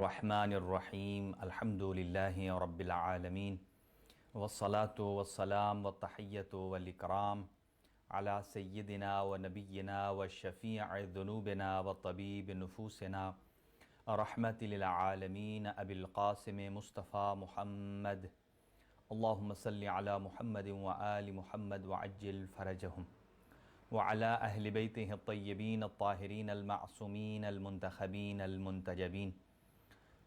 الرحمن الحمد للہ رب العالمین والصلاة والسلام والتحیۃ والاکرام علی سیدنا و نبینا و شفیع ذنوبنا و طبیب نفوسنا رحمت للعالمین ابی القاسم مصطفیٰ محمد اللہم صلی علی محمد و آل محمد وعجل فرجہم وعلى أهل بيته الطيبين الطاهرين المعصومين المنتخبين المنتجبين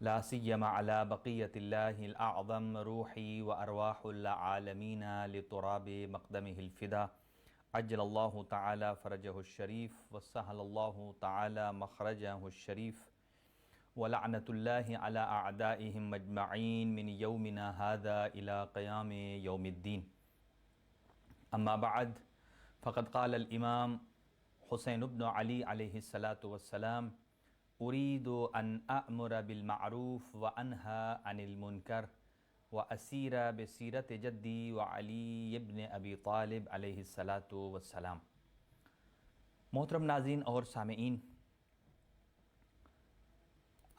لا سيما على بقية الله الأعظم روحي وأرواح العالمين لتراب مقدمه الفدا عجل الله تعالى فرجه الشريف وسهل الله تعالى مخرجه الشريف ولعنة الله على أعدائهم مجمعين من يومنا هذا إلى قيام يوم الدين. أما بعد، فقد قال الامام حسین بن علی علیہ الصلاۃ والسلام اريد ان أأمر بالمعروف وأنهى عن المنکر وأسیر بسیرت جدی وعلی بن ابی طالب علیہ الصلاۃ والسلام. محترم ناظرین اور سامعین،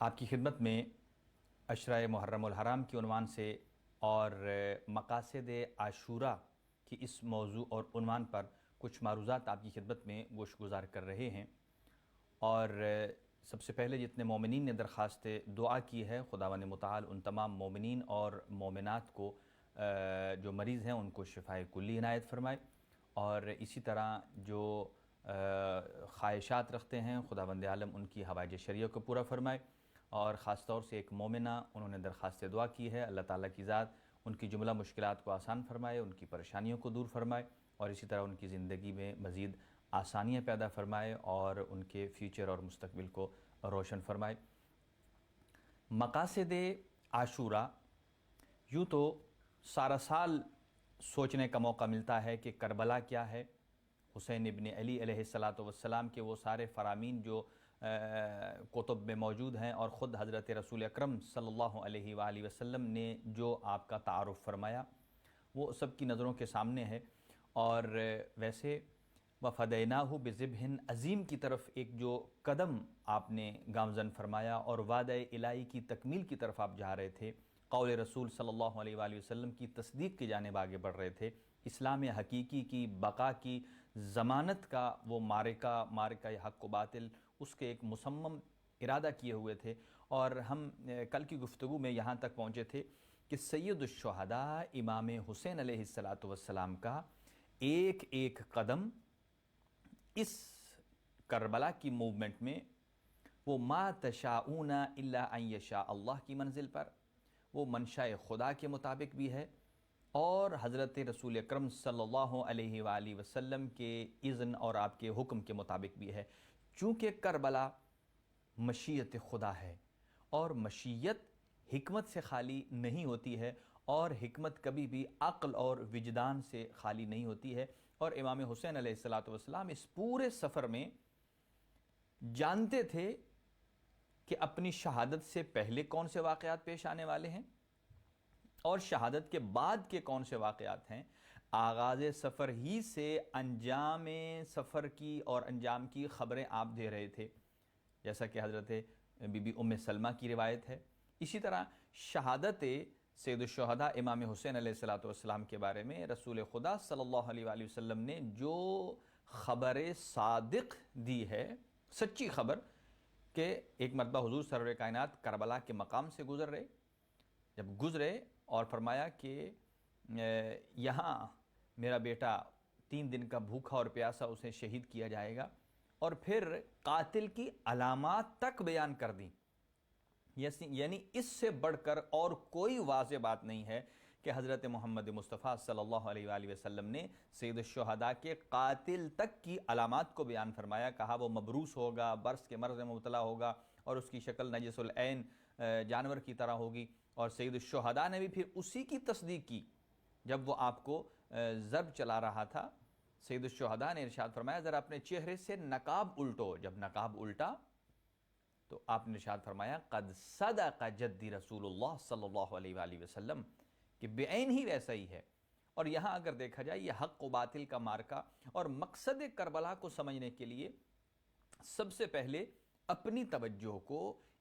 آپ کی خدمت میں عشرہ محرم الحرام کے عنوان سے اور مقاصد عاشوراء کی اس موضوع اور عنوان پر کچھ معروضات آپ کی خدمت میں گوش گزار کر رہے ہیں. اور سب سے پہلے جتنے مومنین نے درخواست دعا کی ہے، خداوند متعال ان تمام مومنین اور مومنات کو جو مریض ہیں ان کو شفائے کلی عنایت فرمائے، اور اسی طرح جو خواہشات رکھتے ہیں خداوند عالم ان کی حوائج شرعیہ کو پورا فرمائے. اور خاص طور سے ایک مومنہ انہوں نے درخواست دعا کی ہے، اللہ تعالیٰ کی ذات ان کی جملہ مشکلات کو آسان فرمائے، ان کی پریشانیوں کو دور فرمائے، اور اسی طرح ان کی زندگی میں مزید آسانیاں پیدا فرمائے اور ان کے فیوچر اور مستقبل کو روشن فرمائے. مقاصد عاشوراء، یوں تو سارا سال سوچنے کا موقع ملتا ہے کہ کربلا کیا ہے، حسین ابن علی علیہ الصلاۃ والسلام کے وہ سارے فرامین جو کتب میں موجود ہیں، اور خود حضرت رسول اکرم صلی اللہ علیہ وآلہ وسلم نے جو آپ کا تعارف فرمایا وہ سب کی نظروں کے سامنے ہے. اور ویسے وفدیناہ بذبح عظیم کی طرف ایک جو قدم آپ نے گامزن فرمایا اور وعدہ الہی کی تکمیل کی طرف آپ جا رہے تھے، قول رسول صلی اللہ علیہ وآلہ وسلم کی تصدیق کی جانب آگے بڑھ رہے تھے، اسلام حقیقی کی بقا کی ضمانت کا وہ معرکہ حق و باطل اس کے ایک مصمم ارادہ کیے ہوئے تھے. اور ہم کل کی گفتگو میں یہاں تک پہنچے تھے کہ سید الشہداء امام حسین علیہ الصلاۃ والسلام کا ایک ایک قدم اس کربلا کی موومنٹ میں وہ ما تشاءون الا ان یشاء اللہ کی منزل پر، وہ منشاء خدا کے مطابق بھی ہے، اور حضرت رسول اکرم صلی اللہ علیہ وآلہ وسلم کے اذن اور آپ کے حکم کے مطابق بھی ہے. چونکہ کربلا مشیت خدا ہے، اور مشیت حکمت سے خالی نہیں ہوتی ہے، اور حکمت کبھی بھی عقل اور وجدان سے خالی نہیں ہوتی ہے. اور امام حسین علیہ الصلاۃ والسلام اس پورے سفر میں جانتے تھے کہ اپنی شہادت سے پہلے کون سے واقعات پیش آنے والے ہیں اور شہادت کے بعد کے کون سے واقعات ہیں. آغاز سفر ہی سے انجام سفر کی اور انجام کی خبریں آپ دے رہے تھے، جیسا کہ حضرت بی بی ام سلمہ کی روایت ہے. اسی طرح شہادت سید الشہداء امام حسین علیہ الصلاۃ والسلام کے بارے میں رسول خدا صلی اللہ علیہ وآلہ وسلم نے جو خبر صادق دی ہے، سچی خبر، کہ ایک مرتبہ حضور سرور کائنات کربلا کے مقام سے جب گزرے اور فرمایا کہ یہاں میرا بیٹا 3 دن کا بھوکا اور پیاسا اسے شہید کیا جائے گا، اور پھر قاتل کی علامات تک بیان کر دیں. یعنی اس سے بڑھ کر اور کوئی واضح بات نہیں ہے کہ حضرت محمد مصطفیٰ صلی اللہ علیہ وآلہ وسلم نے سید الشہداء کے قاتل تک کی علامات کو بیان فرمایا. کہا وہ مبروس ہوگا، برس کے مرض میں مبتلا ہوگا، اور اس کی شکل نجس العین جانور کی طرح ہوگی. اور سید الشہداء نے بھی پھر اسی کی تصدیق کی جب وہ آپ کو ضرب چلا رہا تھا. سید الشہداء نے ارشاد فرمایا ذرا اپنے چہرے سے نقاب الٹو. جب نقاب الٹا تو آپ نے ارشاد فرمایا قد صدق جدی رسول اللہ صلی اللہ علیہ وآلہ وسلم، کہ بعین ہی ویسا ہی ہے. اور یہاں اگر دیکھا جائے یہ حق و باطل کا مارکا، اور مقصد کربلا کو سمجھنے کے لیے سب سے پہلے اپنی توجہ کو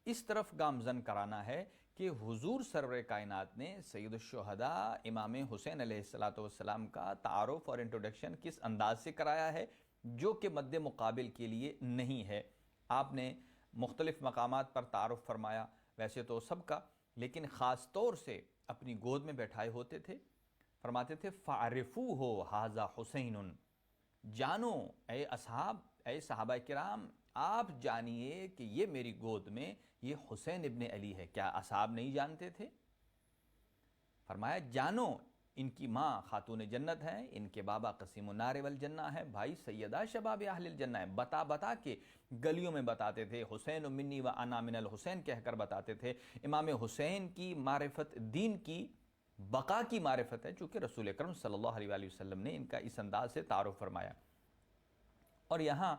اس طرف گامزن کرانا ہے کہ حضور سرور کائنات نے سید الشہداء امام حسین علیہ السلام کا تعارف اور انٹروڈکشن کس انداز سے کرایا ہے جو کہ مد مقابل کے لیے نہیں ہے۔ آپ نے مختلف مقامات پر تعارف فرمایا، ویسے تو سب کا، لیکن خاص طور سے اپنی گود میں بیٹھائے ہوتے تھے، فرماتے تھے فَعْرِفُوهُ هَذَا حُسَيْنٌ، جانو اے اصحاب، اے صحابہ کرام، آپ جانیے کہ یہ میری گود میں یہ حسین ابن علی ہے۔ کیا اصحاب نہیں جانتے تھے؟ فرمایا جانو، ان کی ماں خاتون جنت ہے، ان کے بابا قسیم النار والجنہ ہے، بھائی سیدہ شباب اہل الجنہ ہے۔ بتا کے گلیوں میں بتاتے تھے، حسین منی و انا من الحسین کہہ کر بتاتے تھے۔ امام حسین کی معرفت دین کی بقا کی معرفت ہے، چونکہ رسول اکرم صلی اللہ علیہ وآلہ وسلم نے ان کا اس انداز سے تعارف فرمایا۔ اور یہاں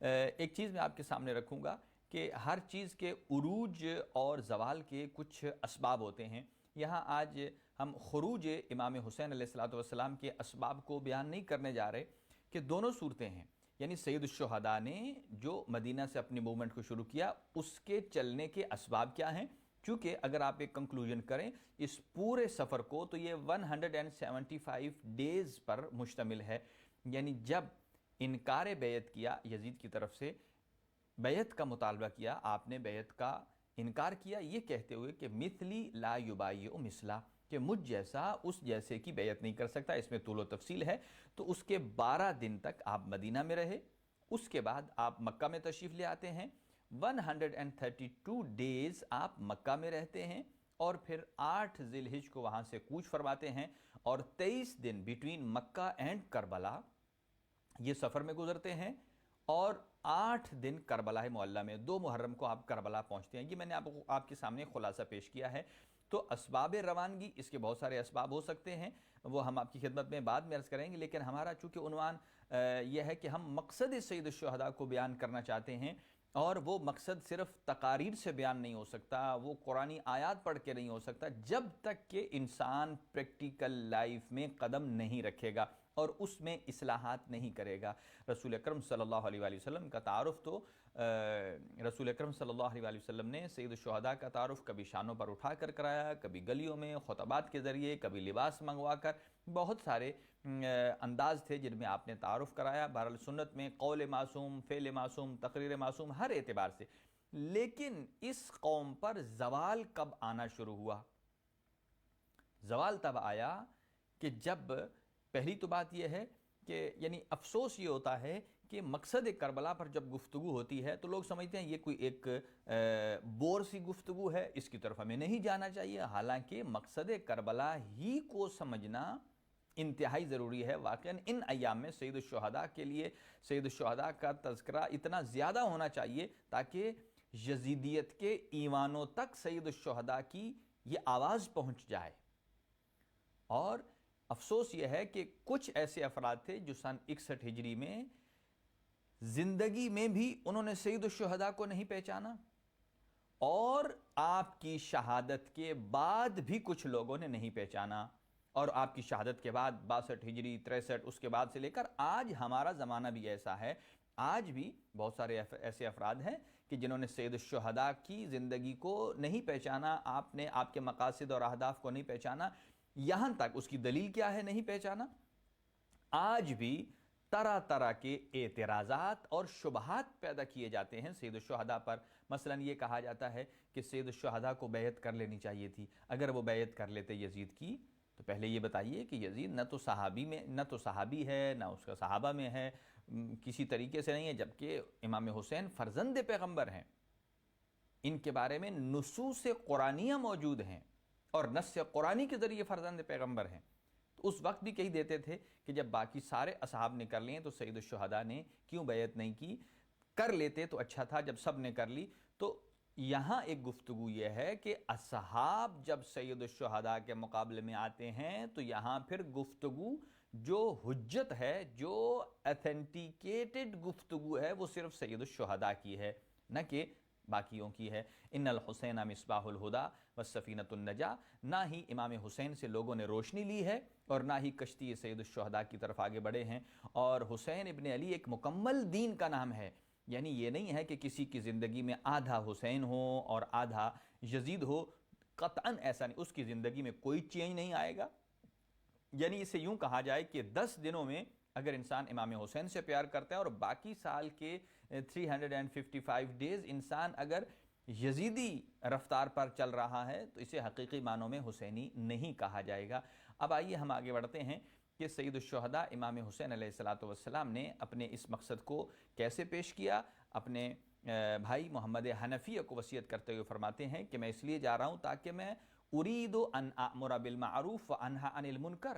ایک چیز میں آپ کے سامنے رکھوں گا کہ ہر چیز کے عروج اور زوال کے کچھ اسباب ہوتے ہیں۔ یہاں آج ہم خروج امام حسین علیہ السلام کے اسباب کو بیان نہیں کرنے جا رہے کہ دونوں صورتیں ہیں، یعنی سید الشہداء نے جو مدینہ سے اپنی موومنٹ کو شروع کیا اس کے چلنے کے اسباب کیا ہیں، چونکہ اگر آپ ایک کنکلوژن کریں اس پورے سفر کو تو یہ 175 ڈیز پر مشتمل ہے، یعنی جب انکار بیعت کیا یزید کی طرف سے، بیعت کا مطالبہ کیا، آپ نے بیعت کا انکار کیا یہ کہتے ہوئے کہ مثلی لا یبایع مثلا، کہ مجھ جیسا اس جیسے کی بیعت نہیں کر سکتا، اس میں طول و تفصیل ہے۔ تو اس کے 12 دن تک آپ مدینہ میں رہے، اس کے بعد آپ مکہ میں تشریف لے آتے ہیں، 132 ڈیز آپ مکہ میں رہتے ہیں، اور پھر 8 ذی الحجہ کو وہاں سے کوچ فرماتے ہیں، اور 23 دن بٹوین مکہ اینڈ کربلا یہ سفر میں گزرتے ہیں، اور 8 دن کربلا معلیٰ میں، 2 محرم کو آپ کربلا پہنچتے ہیں۔ یہ میں نے آپ کے سامنے خلاصہ پیش کیا ہے۔ تو اسباب روانگی، اس کے بہت سارے اسباب ہو سکتے ہیں، وہ ہم آپ کی خدمت میں بعد میں عرض کریں گے، لیکن ہمارا چونکہ عنوان یہ ہے کہ ہم مقصد سید الشہداء کو بیان کرنا چاہتے ہیں، اور وہ مقصد صرف تقاریر سے بیان نہیں ہو سکتا، وہ قرآنی آیات پڑھ کے نہیں ہو سکتا، جب تک کہ انسان پریکٹیکل لائف میں قدم نہیں رکھے گا اور اس میں اصلاحات نہیں کرے گا۔ رسول اکرم صلی اللہ علیہ وآلہ وسلم کا تعارف تو رسول اکرم صلی اللہ علیہ وآلہ وسلم نے سید الشہداء کا تعارف کبھی شانوں پر اٹھا کر کرایا، کبھی گلیوں میں خطبات کے ذریعے، کبھی لباس منگوا کر، بہت سارے انداز تھے جن میں آپ نے تعارف کرایا۔ بہرحال سنت میں قول معصوم، فعل معصوم، تقریر معصوم، ہر اعتبار سے۔ لیکن اس قوم پر زوال کب آنا شروع ہوا؟ زوال تب آیا کہ جب، پہلی تو بات یہ ہے کہ یعنی افسوس یہ ہوتا ہے کہ مقصد کربلا پر جب گفتگو ہوتی ہے تو لوگ سمجھتے ہیں یہ کوئی ایک بور سی گفتگو ہے، اس کی طرف ہمیں نہیں جانا چاہیے، حالانکہ مقصد کربلا ہی کو سمجھنا انتہائی ضروری ہے۔ واقعاً ان ایام میں سید الشہداء کے لیے سید الشہداء کا تذکرہ اتنا زیادہ ہونا چاہیے تاکہ یزیدیت کے ایوانوں تک سید الشہداء کی یہ آواز پہنچ جائے۔ اور افسوس یہ ہے کہ کچھ ایسے افراد تھے جو سن 61 ہجری میں زندگی میں بھی انہوں نے سید الشہداء کو نہیں پہچانا، اور آپ کی شہادت کے بعد بھی کچھ لوگوں نے نہیں پہچانا، اور آپ کی شہادت کے بعد 62 ہجری 63 اس کے بعد سے لے کر آج ہمارا زمانہ بھی ایسا ہے، آج بھی بہت سارے ایسے افراد ہیں کہ جنہوں نے سید الشہداء کی زندگی کو نہیں پہچانا، آپ نے آپ کے مقاصد اور اہداف کو نہیں پہچانا، یہاں تک اس کی دلیل کیا ہے نہیں پہچانا؟ آج بھی طرح طرح کے اعتراضات اور شبہات پیدا کیے جاتے ہیں سید الشہداء پر۔ مثلا یہ کہا جاتا ہے کہ سید الشہداء کو بیعت کر لینی چاہیے تھی، اگر وہ بیعت کر لیتے یزید کی تو پہلے یہ بتائیے کہ یزید نہ تو صحابی ہے، نہ اس کا صحابہ میں ہے، کسی طریقے سے نہیں ہے، جبکہ امام حسین فرزند پیغمبر ہیں، ان کے بارے میں نصوص قرآنیہ موجود ہیں اور نص قرآنی کے ذریعے فرزند پیغمبر ہیں۔ تو اس وقت بھی کہی دیتے تھے کہ جب باقی سارے اصحاب نے کر لیے تو سید الشہداء نے کیوں بیعت نہیں کی؟ کر لیتے تو اچھا تھا جب سب نے کر لی۔ تو یہاں ایک گفتگو یہ ہے کہ اصحاب جب سید الشہداء کے مقابلے میں آتے ہیں تو یہاں پھر گفتگو جو حجت ہے، جو ایتھینٹیکیٹڈ گفتگو ہے، وہ صرف سید الشہداء کی ہے، نہ کہ باقیوں کی ہے۔ ان الحسین مصباح الہدیٰ والسفینۃ النجاہ، نہ ہی امام حسین سے لوگوں نے روشنی لی ہے اور نہ ہی کشتی سید الشہداء کی طرف آگے بڑھے ہیں۔ اور حسین ابن علی ایک مکمل دین کا نام ہے، یعنی یہ نہیں ہے کہ کسی کی زندگی میں آدھا حسین ہو اور آدھا یزید ہو، قطعاً ایسا نہیں، اس کی زندگی میں کوئی چینج نہیں آئے گا۔ یعنی اسے یوں کہا جائے کہ 10 دنوں میں اگر انسان امام حسین سے پیار کرتا ہے اور باقی سال کے 355 ڈیز انسان اگر یزیدی رفتار پر چل رہا ہے تو اسے حقیقی معنوں میں حسینی نہیں کہا جائے گا۔ اب آئیے ہم آگے بڑھتے ہیں کہ سید الشہداء امام حسین علیہ السلام نے اپنے اس مقصد کو کیسے پیش کیا۔ اپنے بھائی محمد حنفیہ کو وصیت کرتے ہوئے فرماتے ہیں کہ میں اس لیے جا رہا ہوں تاکہ میں ارید ان اامر بالمعروف وانہا عن المنکر،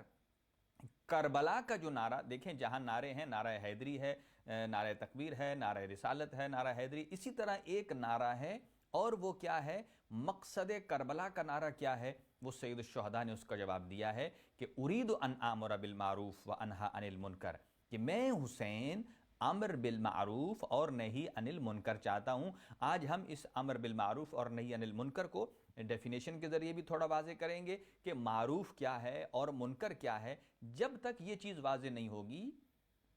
کربلا کا جو نعرہ دیکھیں، جہاں نعرے ہیں، نعرہ حیدری ہے، نعرہ تکبیر ہے، نعرہ رسالت ہے، نعرہ حیدری، اسی طرح ایک نعرہ ہے، اور وہ کیا ہے؟ مقصد کربلا کا نعرہ کیا ہے؟ وہ سید الشہداء نے اس کا جواب دیا ہے کہ ارید ان آمر بالمعروف وانہا عن المنکر، کہ میں حسین امر بالمعروف اور نہی عن المنکر چاہتا ہوں۔ آج ہم اس امر بالمعروف اور نہی عن المنکر کو ڈیفینیشن کے ذریعے بھی تھوڑا واضح کریں گے کہ معروف کیا ہے اور منکر کیا ہے۔ جب تک یہ چیز واضح نہیں ہوگی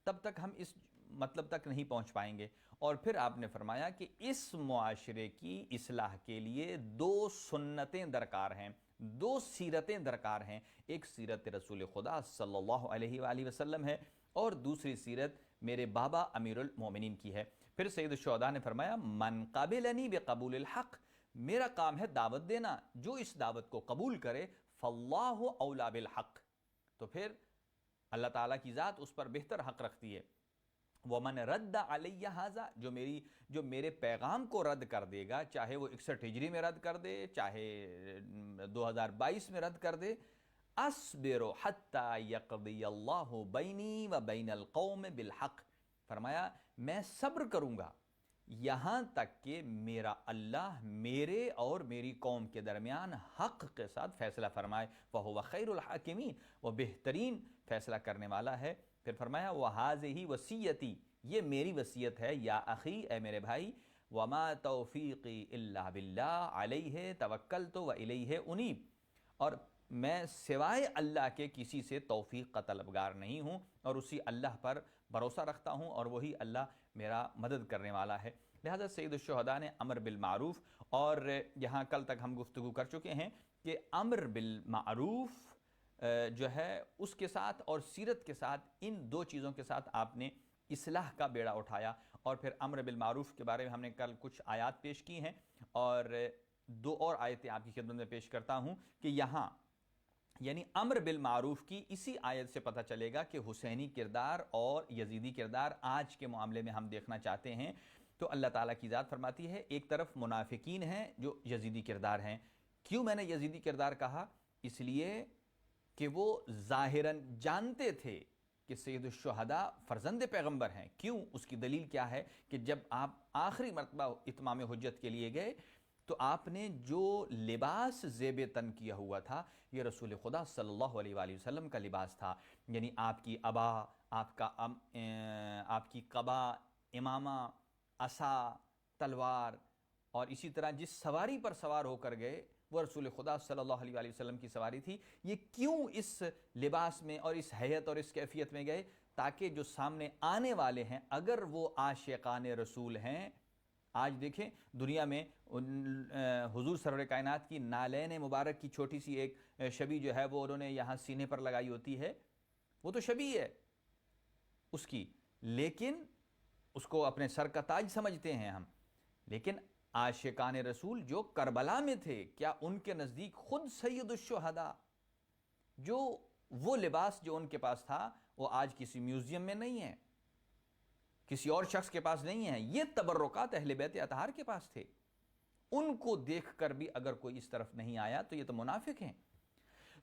تب تک ہم اس مطلب تک نہیں پہنچ پائیں گے۔ اور پھر آپ نے فرمایا کہ اس معاشرے کی اصلاح کے لیے 2 سنتیں درکار ہیں، 2 سیرتیں درکار ہیں۔ ایک سیرت رسول خدا صلی اللہ علیہ وآلہ وسلم ہے اور دوسری سیرت میرے بابا امیر المومنین کی ہے۔ پھر سید الشہداء نے فرمایا من قبلنی بقبول الحق، میرا کام ہے دعوت دینا، جو اس دعوت کو قبول کرے فاللہ اولا بالحق، تو پھر اللہ تعالیٰ کی ذات اس پر بہتر حق رکھتی ہے۔ وَمَنْ رَدَّ عَلَيَّ هَذَا، جو میرے پیغام کو رد کر دے گا، چاہے وہ 61 ہجری میں رد کر دے، چاہے 2022 میں رد کر دے، اصبر حتی یقضی اللہ بینی و بین القوم بالحق، فرمایا میں صبر کروں گا یہاں تک کہ میرا اللہ میرے اور میری قوم کے درمیان حق کے ساتھ فیصلہ فرمائے، وَهُوَ خَيْرُ الْحَاكِمِينَ، وہ بہترین فیصلہ کرنے والا ہے۔ پھر فرمایا وَهَذِهِ وَصِيَّتِي، یہ میری وصیت ہے یا اخی، اے میرے بھائی، وَمَا تَوْفِيقِي إِلَّا بِاللَّهِ عَلَيْهِ تَوَكَّلْتُ وَإِلَيْهِ أُنِيبُ، اور میں سوائے اللہ کے کسی سے توفیق کا طلبگار نہیں ہوں اور اسی اللہ پر بھروسہ رکھتا ہوں اور وہی اللہ میرا مدد کرنے والا ہے۔ لہذا سید الشہداء نے امر بالمعروف، اور یہاں کل تک ہم گفتگو کر چکے ہیں کہ امر بالمعروف جو ہے اس کے ساتھ اور سیرت کے ساتھ، ان 2 چیزوں کے ساتھ آپ نے اصلاح کا بیڑا اٹھایا۔ اور پھر امر بالمعروف کے بارے میں ہم نے کل کچھ آیات پیش کی ہیں، اور 2 اور آیتیں آپ کی خدمت میں پیش کرتا ہوں کہ یہاں یعنی امر بالمعروف کی اسی آیت سے پتہ چلے گا کہ حسینی کردار اور یزیدی کردار آج کے معاملے میں ہم دیکھنا چاہتے ہیں تو اللہ تعالیٰ کی ذات فرماتی ہے ایک طرف منافقین ہیں جو یزیدی کردار ہیں۔ کیوں میں نے یزیدی کردار کہا؟ اس لیے کہ وہ ظاہراً جانتے تھے کہ سید الشہداء فرزند پیغمبر ہیں۔ کیوں؟ اس کی دلیل کیا ہے کہ جب آپ آخری مرتبہ اتمام حجت کے لیے گئے تو آپ نے جو لباس زیب تن کیا ہوا تھا یہ رسول خدا صلی اللہ علیہ وآلہ وسلم کا لباس تھا، یعنی آپ کی عبا، آپ کی قبا، امامہ، عصا، تلوار، اور اسی طرح جس سواری پر سوار ہو کر گئے وہ رسول خدا صلی اللہ علیہ وآلہ وسلم کی سواری تھی۔ یہ کیوں اس لباس میں اور اس حیت اور اس کیفیت میں گئے؟ تاکہ جو سامنے آنے والے ہیں اگر وہ عاشقان رسول ہیں، آج دیکھیں دنیا میں حضور سرور کائنات کی نالین مبارک کی چھوٹی سی ایک شبی جو ہے وہ انہوں نے یہاں سینے پر لگائی ہوتی ہے، وہ تو شبی ہے اس کی، لیکن اس کو اپنے سر کا تاج سمجھتے ہیں ہم، لیکن عاشقان رسول جو کربلا میں تھے، کیا ان کے نزدیک خود سید الشہداء جو وہ لباس جو ان کے پاس تھا وہ آج کسی میوزیم میں نہیں ہے، کسی اور شخص کے پاس نہیں ہے، یہ تبرکات اہل بیت اطہار کے پاس تھے۔ ان کو دیکھ کر بھی اگر کوئی اس طرف نہیں آیا تو یہ تو منافق ہیں۔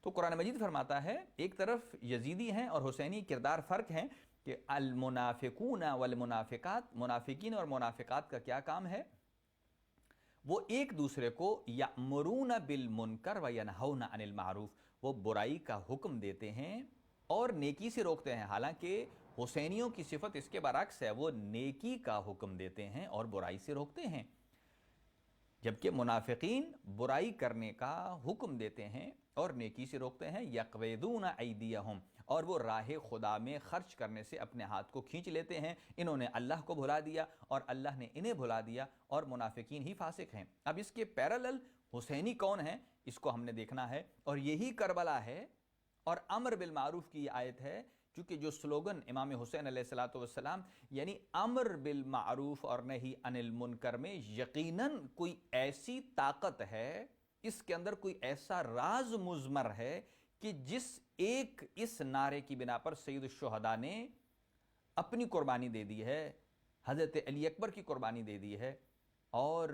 تو قرآن مجید فرماتا ہے ایک طرف یزیدی ہیں اور حسینی کردار فرق ہیں کہ المنافقون والمنافقات، منافقین اور منافقات کا کیا کام ہے؟ وہ ایک دوسرے کو یأمرون بالمنکر وینہون عن المعروف، وہ برائی کا حکم دیتے ہیں اور نیکی سے روکتے ہیں۔ حالانکہ حسینیوں کی صفت اس کے برعکس ہے، وہ نیکی کا حکم دیتے ہیں اور برائی سے روکتے ہیں۔ جبکہ منافقین برائی کرنے کا حکم دیتے ہیں اور نیکی سے روکتے ہیں. یقبضون ایدیہم، اور وہ راہ خدا میں خرچ کرنے سے اپنے ہاتھ کو کھینچ لیتے ہیں. انہوں نے اللہ کو بھلا دیا اور اللہ نے انہیں بھلا دیا، اور منافقین ہی فاسق ہیں. اب اس کے پیرالل حسینی کون ہیں، اس کو ہم نے دیکھنا ہے، اور یہی کربلا ہے. اور امر بالمعروف کی یہ آیت ہے، چونکہ جو سلوگن امام حسین علیہ السلام یعنی امر بالمعروف اور نہی عن المنکر میں یقیناً کوئی ایسی طاقت ہے، اس کے اندر کوئی ایسا راز مضمر ہے کہ جس ایک اس نعرے کی بنا پر سید الشہداء نے اپنی قربانی دے دی ہے، حضرت علی اکبر کی قربانی دے دی ہے، اور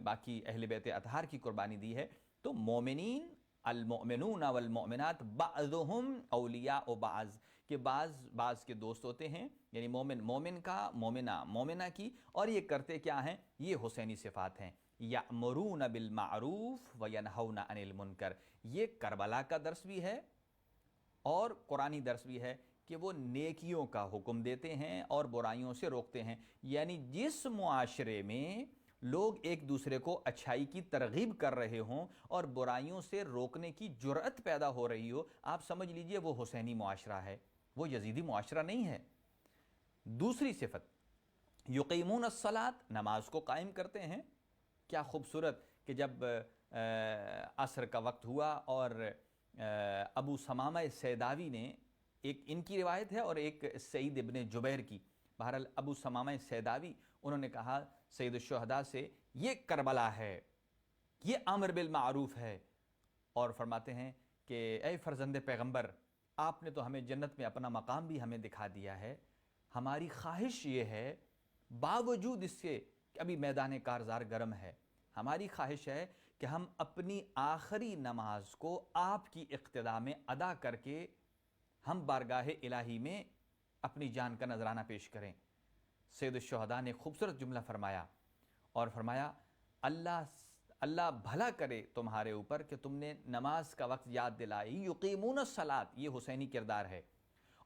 باقی اہل بیت اطہار کی قربانی دی ہے. تو مومنین المؤمنون والمؤمنات بعضهم اولیاء و بعض، کہ بعض کے دوست ہوتے ہیں، یعنی مومن کا، مومنہ کی. اور یہ کرتے کیا ہیں؟ یہ حسینی صفات ہیں. یأمرون بالمعروف وینہون عن المنکر. یہ کربلا کا درس بھی ہے اور قرآنی درس بھی ہے کہ وہ نیکیوں کا حکم دیتے ہیں اور برائیوں سے روکتے ہیں. یعنی جس معاشرے میں لوگ ایک دوسرے کو اچھائی کی ترغیب کر رہے ہوں اور برائیوں سے روکنے کی جرأت پیدا ہو رہی ہو، آپ سمجھ لیجئے وہ حسینی معاشرہ ہے، وہ یزیدی معاشرہ نہیں ہے. دوسری صفت، یقیمون الصلاۃ، نماز کو قائم کرتے ہیں. کیا خوبصورت کہ جب عصر کا وقت ہوا اور ابو ثمامہ سیداوی نے، ایک ان کی روایت ہے اور ایک سعید ابن جبیر کی، بہرحال ابو ثمامہ سیداوی انہوں نے کہا سید الشہداء سے، یہ کربلا ہے، یہ امر بالمعروف ہے. اور فرماتے ہیں کہ اے فرزند پیغمبر، آپ نے تو ہمیں جنت میں اپنا مقام بھی ہمیں دکھا دیا ہے. ہماری خواہش یہ ہے، باوجود اس کے کہ ابھی میدان کارزار گرم ہے، ہماری خواہش ہے کہ ہم اپنی آخری نماز کو آپ کی اقتداء میں ادا کر کے ہم بارگاہ الہی میں اپنی جان کا نذرانہ پیش کریں. سید الشہداء نے خوبصورت جملہ فرمایا اور فرمایا، اللہ بھلا کرے تمہارے اوپر کہ تم نے نماز کا وقت یاد دلائی. یقیمون الصلاۃ، یہ حسینی کردار ہے.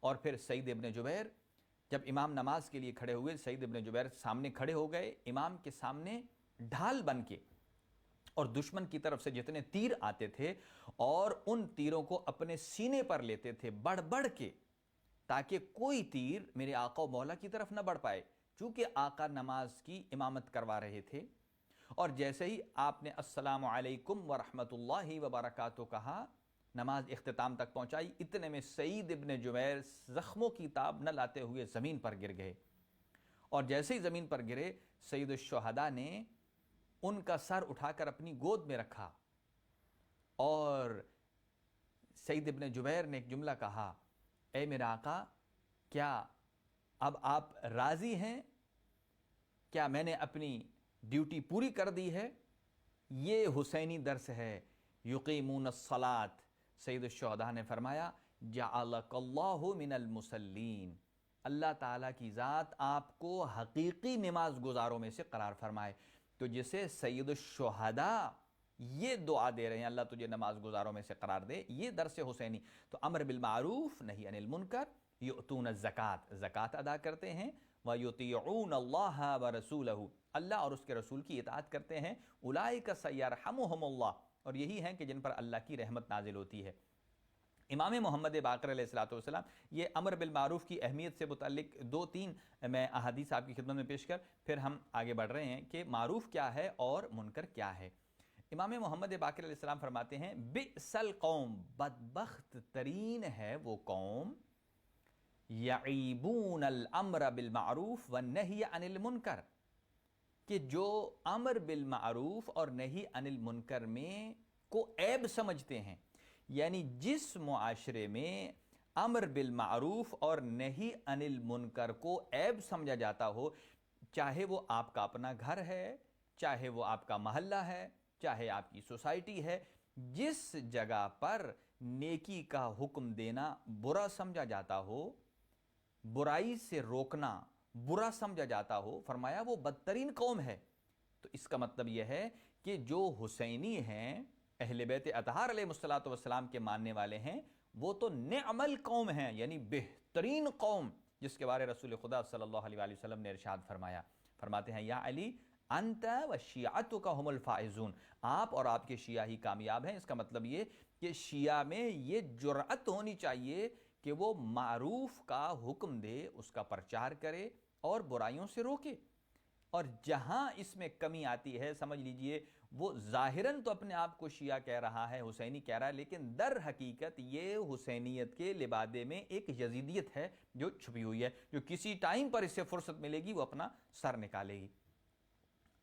اور پھر سعید ابن جبیر، جب امام نماز کے لیے کھڑے ہوئے، سعید ابن جبیر سامنے کھڑے ہو گئے امام کے سامنے ڈھال بن کے، اور دشمن کی طرف سے جتنے تیر آتے تھے اور ان تیروں کو اپنے سینے پر لیتے تھے بڑھ بڑھ کے، تاکہ کوئی تیر میرے آقا و مولا کی طرف نہ بڑھ پائے، چونکہ آقا نماز کی امامت کروا رہے تھے. اور جیسے ہی آپ نے السلام علیکم ورحمۃ اللہ وبرکاتہ کہا، نماز اختتام تک پہنچائی، اتنے میں سعید ابن جبیر زخموں کی تاب نہ لاتے ہوئے زمین پر گر گئے. اور جیسے ہی زمین پر گرے، سید الشہداء نے ان کا سر اٹھا کر اپنی گود میں رکھا، اور سعید ابن جبیر نے ایک جملہ کہا، اے میرا آقا، کیا اب آپ راضی ہیں؟ کیا میں نے اپنی ڈیوٹی پوری کر دی ہے؟ یہ حسینی درس ہے. یقیمون الصلاۃ. سید الشہداء نے فرمایا، جعلک اللہ من المصلین، اللہ تعالیٰ کی ذات آپ کو حقیقی نماز گزاروں میں سے قرار فرمائے. تو جسے سید الشہداء یہ دعا دے رہے ہیں، اللہ تجھے نماز گزاروں میں سے قرار دے، یہ درس حسینی. تو امر بالمعروف نہی عن المنکر، یؤتون الزکوٰۃ، زکوٰۃ ادا کرتے ہیں، وَيُطِيعُونَ اللَّهَ وَرَسُولَهُ، اللہ اور اس کے رسول کی اطاعت کرتے ہیں. اولئک سیرحمہم اللہ، اور یہی ہیں کہ جن پر اللہ کی رحمت نازل ہوتی ہے. امام محمد باقر علیہ السلام یہ امر بالمعروف کی اہمیت سے متعلق 2-3 میں احادیث آپ کی خدمت میں پیش کر پھر ہم آگے بڑھ رہے ہیں کہ معروف کیا ہے اور منکر کیا ہے. امام محمد باقر علیہ السلام فرماتے ہیں، بئس القوم، بدبخت ترین ہے وہ قوم، یعیبون الامر بالمعروف والنہی عن المنکر، کہ جو امر بالمعروف اور نہی عن المنکر میں کو عیب سمجھتے ہیں. یعنی جس معاشرے میں امر بالمعروف اور نہی عن المنکر کو عیب سمجھا جاتا ہو، چاہے وہ آپ کا اپنا گھر ہے، چاہے وہ آپ کا محلہ ہے، چاہے آپ کی سوسائٹی ہے، جس جگہ پر نیکی کا حکم دینا برا سمجھا جاتا ہو، برائی سے روکنا برا سمجھا جاتا ہو، فرمایا وہ بدترین قوم ہے. تو اس کا مطلب یہ ہے کہ جو حسینی ہیں، اہل بیت اطہار علیہ السلام کے ماننے والے ہیں، وہ تو نعم القوم ہیں، یعنی بہترین قوم، جس کے بارے رسول خدا صلی اللہ علیہ وسلم نے ارشاد فرمایا. فرماتے ہیں، یا علی انت و شیعتک هم الفائزون، آپ اور آپ کے شیعہ ہی کامیاب ہیں۔ اس کا مطلب یہ کہ شیعہ میں یہ جرأت ہونی چاہیے کہ وہ معروف کا حکم دے، اس کا پرچار کرے اور برائیوں سے روکے۔ اور جہاں اس میں کمی آتی ہے، سمجھ لیجئے وہ ظاہراً تو اپنے آپ کو شیعہ کہہ رہا ہے، حسینی کہہ رہا ہے، لیکن در حقیقت یہ حسینیت کے لبادے میں ایک یزیدیت ہے جو چھپی ہوئی ہے، جو کسی ٹائم پر اس سے فرصت ملے گی وہ اپنا سر نکالے گی۔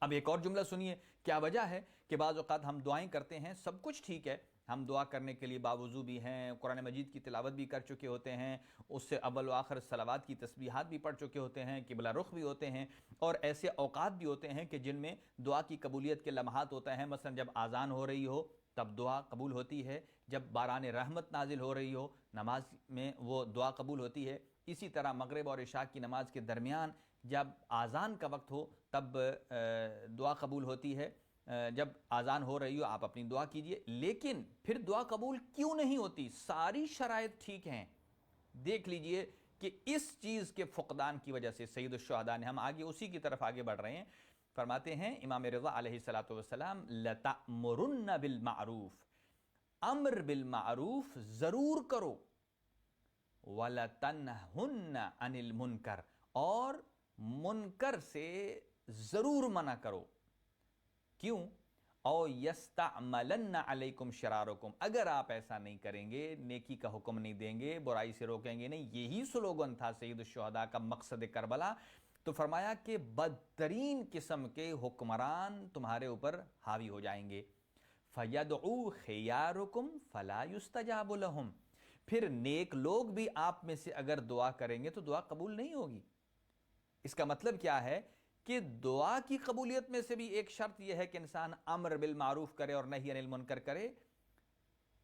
اب ایک اور جملہ سنیے، کیا وجہ ہے کہ بعض اوقات ہم دعائیں کرتے ہیں، سب کچھ ٹھیک ہے، ہم دعا کرنے کے لیے باوضو بھی ہیں، قرآن مجید کی تلاوت بھی کر چکے ہوتے ہیں، اس سے اول و آخر صلوات کی تسبیحات بھی پڑھ چکے ہوتے ہیں، قبلہ رخ بھی ہوتے ہیں، اور ایسے اوقات بھی ہوتے ہیں کہ جن میں دعا کی قبولیت کے لمحات ہوتے ہیں، مثلا جب اذان ہو رہی ہو تب دعا قبول ہوتی ہے، جب باران رحمت نازل ہو رہی ہو نماز میں وہ دعا قبول ہوتی ہے، اسی طرح مغرب اور عشاء کی نماز کے درمیان جب اذان کا وقت ہو تب دعا قبول ہوتی ہے، جب اذان ہو رہی ہو آپ اپنی دعا کیجئے۔ لیکن پھر دعا قبول کیوں نہیں ہوتی؟ ساری شرائط ٹھیک ہیں، دیکھ لیجئے کہ اس چیز کے فقدان کی وجہ سے سید الشہداء نے، ہم آگے اسی کی طرف آگے بڑھ رہے ہیں، فرماتے ہیں امام رضا علیہ السلام لَتَأْمُرُنَّ بِالْمَعْرُوف، امر بالمعروف ضرور کرو، وَلَتَنْهُنَّ عَنِ الْمُنْكَرِ، اور منکر سے ضرور منع کرو۔ کیوں؟ او یستعملن علیکم شرارکم، اگر آپ ایسا نہیں کریں گے، نیکی کا حکم نہیں دیں گے، برائی سے روکیں گے نہیں، یہی سلوگن تھا سید الشہداء کا، مقصد کربلا، تو فرمایا کہ بدترین قسم کے حکمران تمہارے اوپر حاوی ہو جائیں گے۔ فَيَدْعُو خِيَارُكُمْ فَلَا يُسْتَجَابُ لَهُمْ، پھر نیک لوگ بھی آپ میں سے اگر دعا کریں گے تو دعا قبول نہیں ہوگی۔ اس کا مطلب کیا ہے کہ دعا کی قبولیت میں سے بھی ایک شرط یہ ہے کہ انسان امر بالمعروف کرے اور نہی عن المنکر کرے،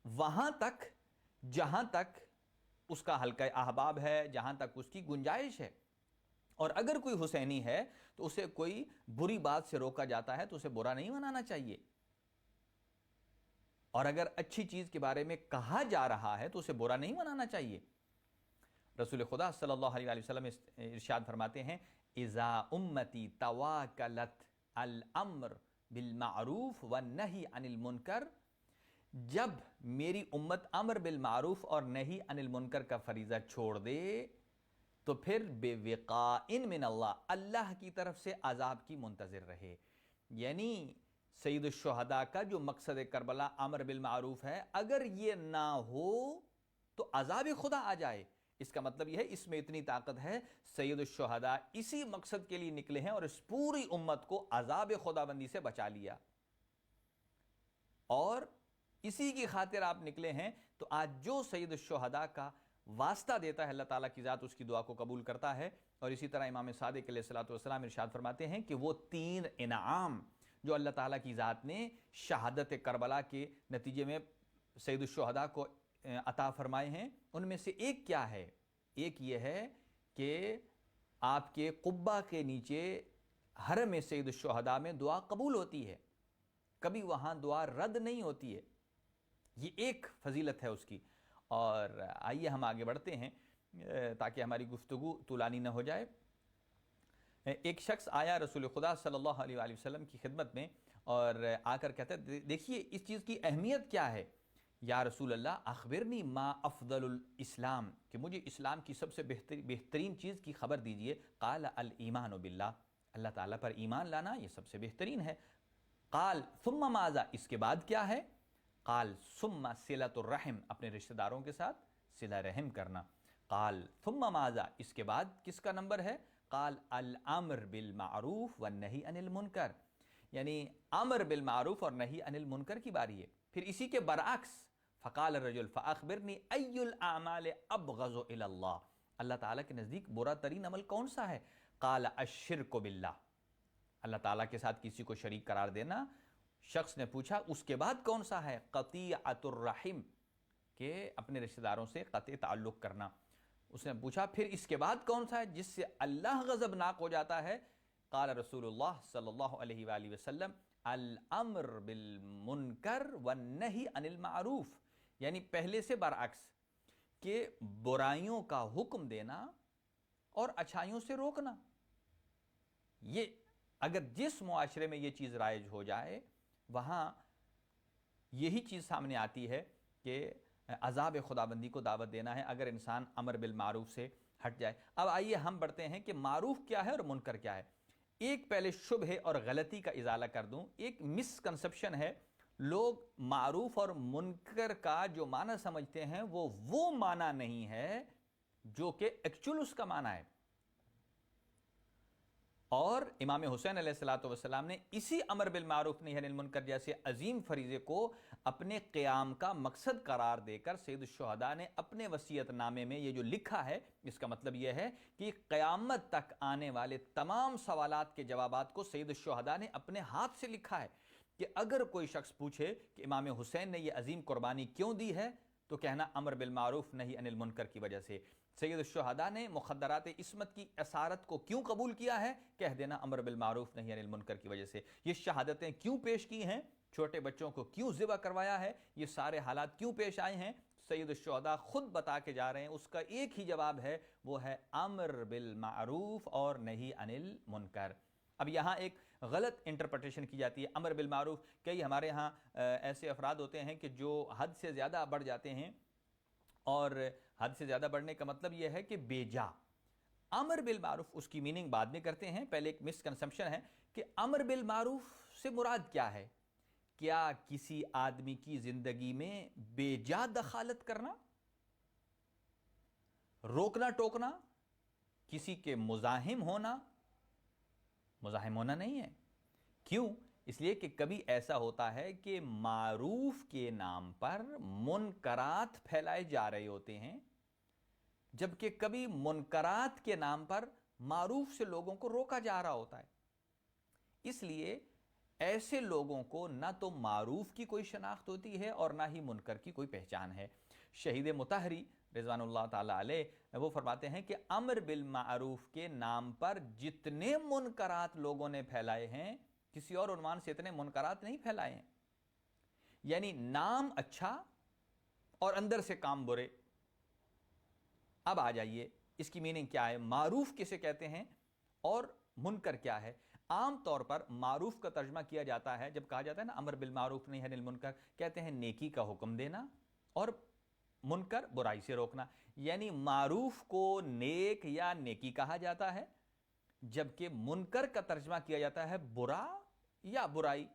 وہاں تک جہاں تک اس کا حلقہ احباب ہے، جہاں تک اس کی گنجائش ہے۔ اور اگر کوئی حسینی ہے تو اسے کوئی بری بات سے روکا جاتا ہے تو اسے برا نہیں منانا چاہیے، اور اگر اچھی چیز کے بارے میں کہا جا رہا ہے تو اسے برا نہیں منانا چاہیے۔ رسول خدا صلی اللہ علیہ وسلم ارشاد فرماتے ہیں اذا امتی تواکلت الامر بالمعروف والنہی عن المنکر، جب میری امت امر بالمعروف اور نہی عن المنکر کا فریضہ چھوڑ دے تو پھر بے وقائن من اللہ، اللہ کی طرف سے عذاب کی منتظر رہے۔ یعنی سید الشہداء کا جو مقصد کربلا امر بالمعروف ہے، اگر یہ نہ ہو تو عذاب خدا آ جائے، اس کا مطلب یہ ہے اس میں اتنی طاقت ہے، سید الشہداء اسی مقصد کے لیے نکلے ہیں اور اس پوری امت کو عذاب خداوندی سے بچا لیا، اور اسی کی خاطر آپ نکلے ہیں، تو آج جو سید الشہداء کا واسطہ دیتا ہے اللہ تعالیٰ کی ذات اس کی دعا کو قبول کرتا ہے۔ اور اسی طرح امام صادق علیہ السلام ارشاد فرماتے ہیں کہ وہ 3 انعام جو اللہ تعالیٰ کی ذات نے شہادت کربلا کے نتیجے میں سید الشہداء کو عطا فرمائے ہیں، ان میں سے ایک کیا ہے؟ ایک یہ ہے کہ آپ کے قبہ کے نیچے حرم سید الشہداء میں دعا قبول ہوتی ہے، کبھی وہاں دعا رد نہیں ہوتی ہے، یہ ایک فضیلت ہے اس کی۔ اور آئیے ہم آگے بڑھتے ہیں تاکہ ہماری گفتگو طولانی نہ ہو جائے۔ ایک شخص آیا رسول خدا صلی اللہ علیہ وآلہ وسلم کی خدمت میں اور آ کر کہتا ہے دیکھیے اس چیز کی اہمیت کیا ہے، یا رسول اللہ اخبرنی ما افضل الاسلام، کہ مجھے اسلام کی سب سے بہترین چیز کی خبر دیجئے۔ قال الایمان باللہ، اللہ تعالیٰ پر ایمان لانا یہ سب سے بہترین ہے۔ قال ثم ماذا، اس کے بعد کیا ہے؟ قال ثم صلۃ الرحم، اپنے رشتہ داروں کے ساتھ صلہ رحم کرنا۔ قال ثم ماذا، اس کے بعد کس کا نمبر ہے؟ قال الامر بالمعروف والنہی عن المنکر، یعنی امر بالمعروف اور نہی عن المنکر کی باری ہے۔ پھر اسی کے برعکس فقال الرجل فاخبرنی ای الاعمال ابغض الی اللہ، اللہ تعالیٰ کے نزدیک برا ترین عمل کون سا ہے؟ قال الشرک باللہ، اللہ تعالیٰ کے ساتھ کسی کو شریک قرار دینا۔ شخص نے پوچھا اس کے بعد کون سا ہے؟ قطیعۃ الرحم، کہ اپنے رشتہ داروں سے قطع تعلق کرنا۔ اس نے پوچھا پھر اس کے بعد کون سا ہے جس سے اللہ غضبناک ہو جاتا ہے؟ قال رسول اللہ صلی اللہ علیہ وآلہ وسلم الامر بالمنکر والنہی عن المعروف، یعنی پہلے سے برعکس کہ برائیوں کا حکم دینا اور اچھائیوں سے روکنا۔ یہ اگر جس معاشرے میں یہ چیز رائج ہو جائے وہاں یہی چیز سامنے آتی ہے کہ عذاب خداوندی کو دعوت دینا ہے اگر انسان امر بالمعروف سے ہٹ جائے۔ اب آئیے ہم بڑھتے ہیں کہ معروف کیا ہے اور منکر کیا ہے۔ ایک پہلے شبہ اور غلطی کا ازالہ کر دوں۔ ایک مس کنسپشن ہے، لوگ معروف اور منکر کا جو معنی سمجھتے ہیں وہ معنی نہیں ہے جو کہ ایکچول اس کا معنی ہے، اور امام حسین علیہ السلام نے اسی امر بالمعروف نہی عن المنکر جیسے عظیم فریضے کو اپنے قیام کا مقصد قرار دے کر سید الشہداء نے اپنے وصیت نامے میں یہ جو لکھا ہے، اس کا مطلب یہ ہے کہ قیامت تک آنے والے تمام سوالات کے جوابات کو سید الشہداء نے اپنے ہاتھ سے لکھا ہے، کہ اگر کوئی شخص پوچھے کہ امام حسین نے یہ عظیم قربانی کیوں دی ہے تو کہنا امر بالمعروف نہی عن المنکر کی وجہ سے۔ سید الشہداء نے مخدرات عصمت کی اسارت کو کیوں قبول کیا ہے، کہہ دینا امر بالمعروف نہی عن المنکر کی وجہ سے۔ یہ شہادتیں کیوں پیش کی ہیں، چھوٹے بچوں کو کیوں ذبح کروایا ہے، یہ سارے حالات کیوں پیش آئے ہیں، سید الشہداء خود بتا کے جا رہے ہیں۔ اس کا ایک ہی جواب ہے، وہ ہے امر بالمعروف اور نہی عن المنکر۔ اب یہاں ایک غلط انٹرپریٹیشن کی جاتی ہے امر بالمعروف۔ کئی ہمارے ہاں ایسے افراد ہوتے ہیں کہ جو حد سے زیادہ بڑھ جاتے ہیں، اور حد سے زیادہ بڑھنے کا مطلب یہ ہے کہ بے جا۔ امر بالمعروف اس کی میننگ بعد میں کرتے ہیں، پہلے ایک مس کنسپشن ہے کہ امر بالمعروف سے مراد کیا ہے؟ کیا کسی آدمی کی زندگی میں بے جا دخالت کرنا، روکنا ٹوکنا، کسی کے مزاحم ہونا؟ مزاحم ہونا نہیں ہے۔ کیوں؟ اس لیے کہ کبھی ایسا ہوتا ہے کہ معروف کے نام پر منکرات پھیلائے جا رہے ہوتے ہیں، جبکہ کبھی منکرات کے نام پر معروف سے لوگوں کو روکا جا رہا ہوتا ہے۔ اس لیے ایسے لوگوں کو نہ تو معروف کی کوئی شناخت ہوتی ہے اور نہ ہی منکر کی کوئی پہچان ہے۔ شہید مطہری رضوان اللہ تعالی علیہ وہ فرماتے ہیں کہ امر بالمعروف کے نام پر جتنے منکرات لوگوں نے پھیلائے ہیں، کسی اور عنوان سے اتنے منکرات نہیں پھیلائے ہیں۔ یعنی نام اچھا اور اندر سے کام برے۔ اب آ جائیے اس کی میننگ کیا ہے، معروف کسے کہتے ہیں اور منکر کیا ہے؟ عام طور پر معروف کا ترجمہ کیا جاتا ہے، جب کہا جاتا ہے نا امر بالمعروف نہی عن المنکر، کہتے ہیں نیکی کا حکم دینا اور منکر برائی سے روکنا۔ یعنی معروف کو نیک یا نیکی کہا جاتا ہے، جبکہ منکر کا ترجمہ کیا جاتا ہے برا یا برائی۔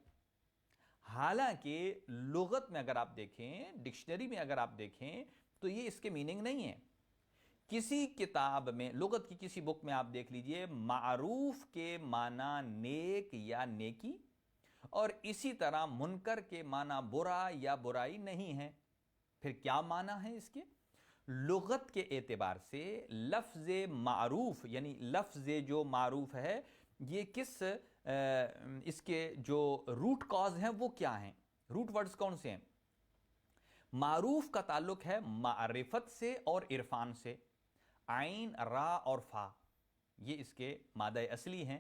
حالانکہ لغت میں اگر آپ دیکھیں، ڈکشنری میں اگر آپ دیکھیں تو یہ اس کے میننگ نہیں ہے۔ کسی کتاب میں، لغت کی کسی بک میں آپ دیکھ لیجئے، معروف کے معنی نیک یا نیکی، اور اسی طرح منکر کے معنی برا یا برائی نہیں ہے۔ پھر کیا معنی ہے اس کے؟ لغت کے اعتبار سے لفظ معروف، یعنی لفظ جو معروف ہے، یہ کس اس کے جو روٹ کاز ہیں وہ کیا ہیں، روٹ ورڈز کون سے ہیں؟ معروف کا تعلق ہے معرفت سے اور عرفان سے، عین، را اور فا، یہ اس کے مادہ اصلی ہیں،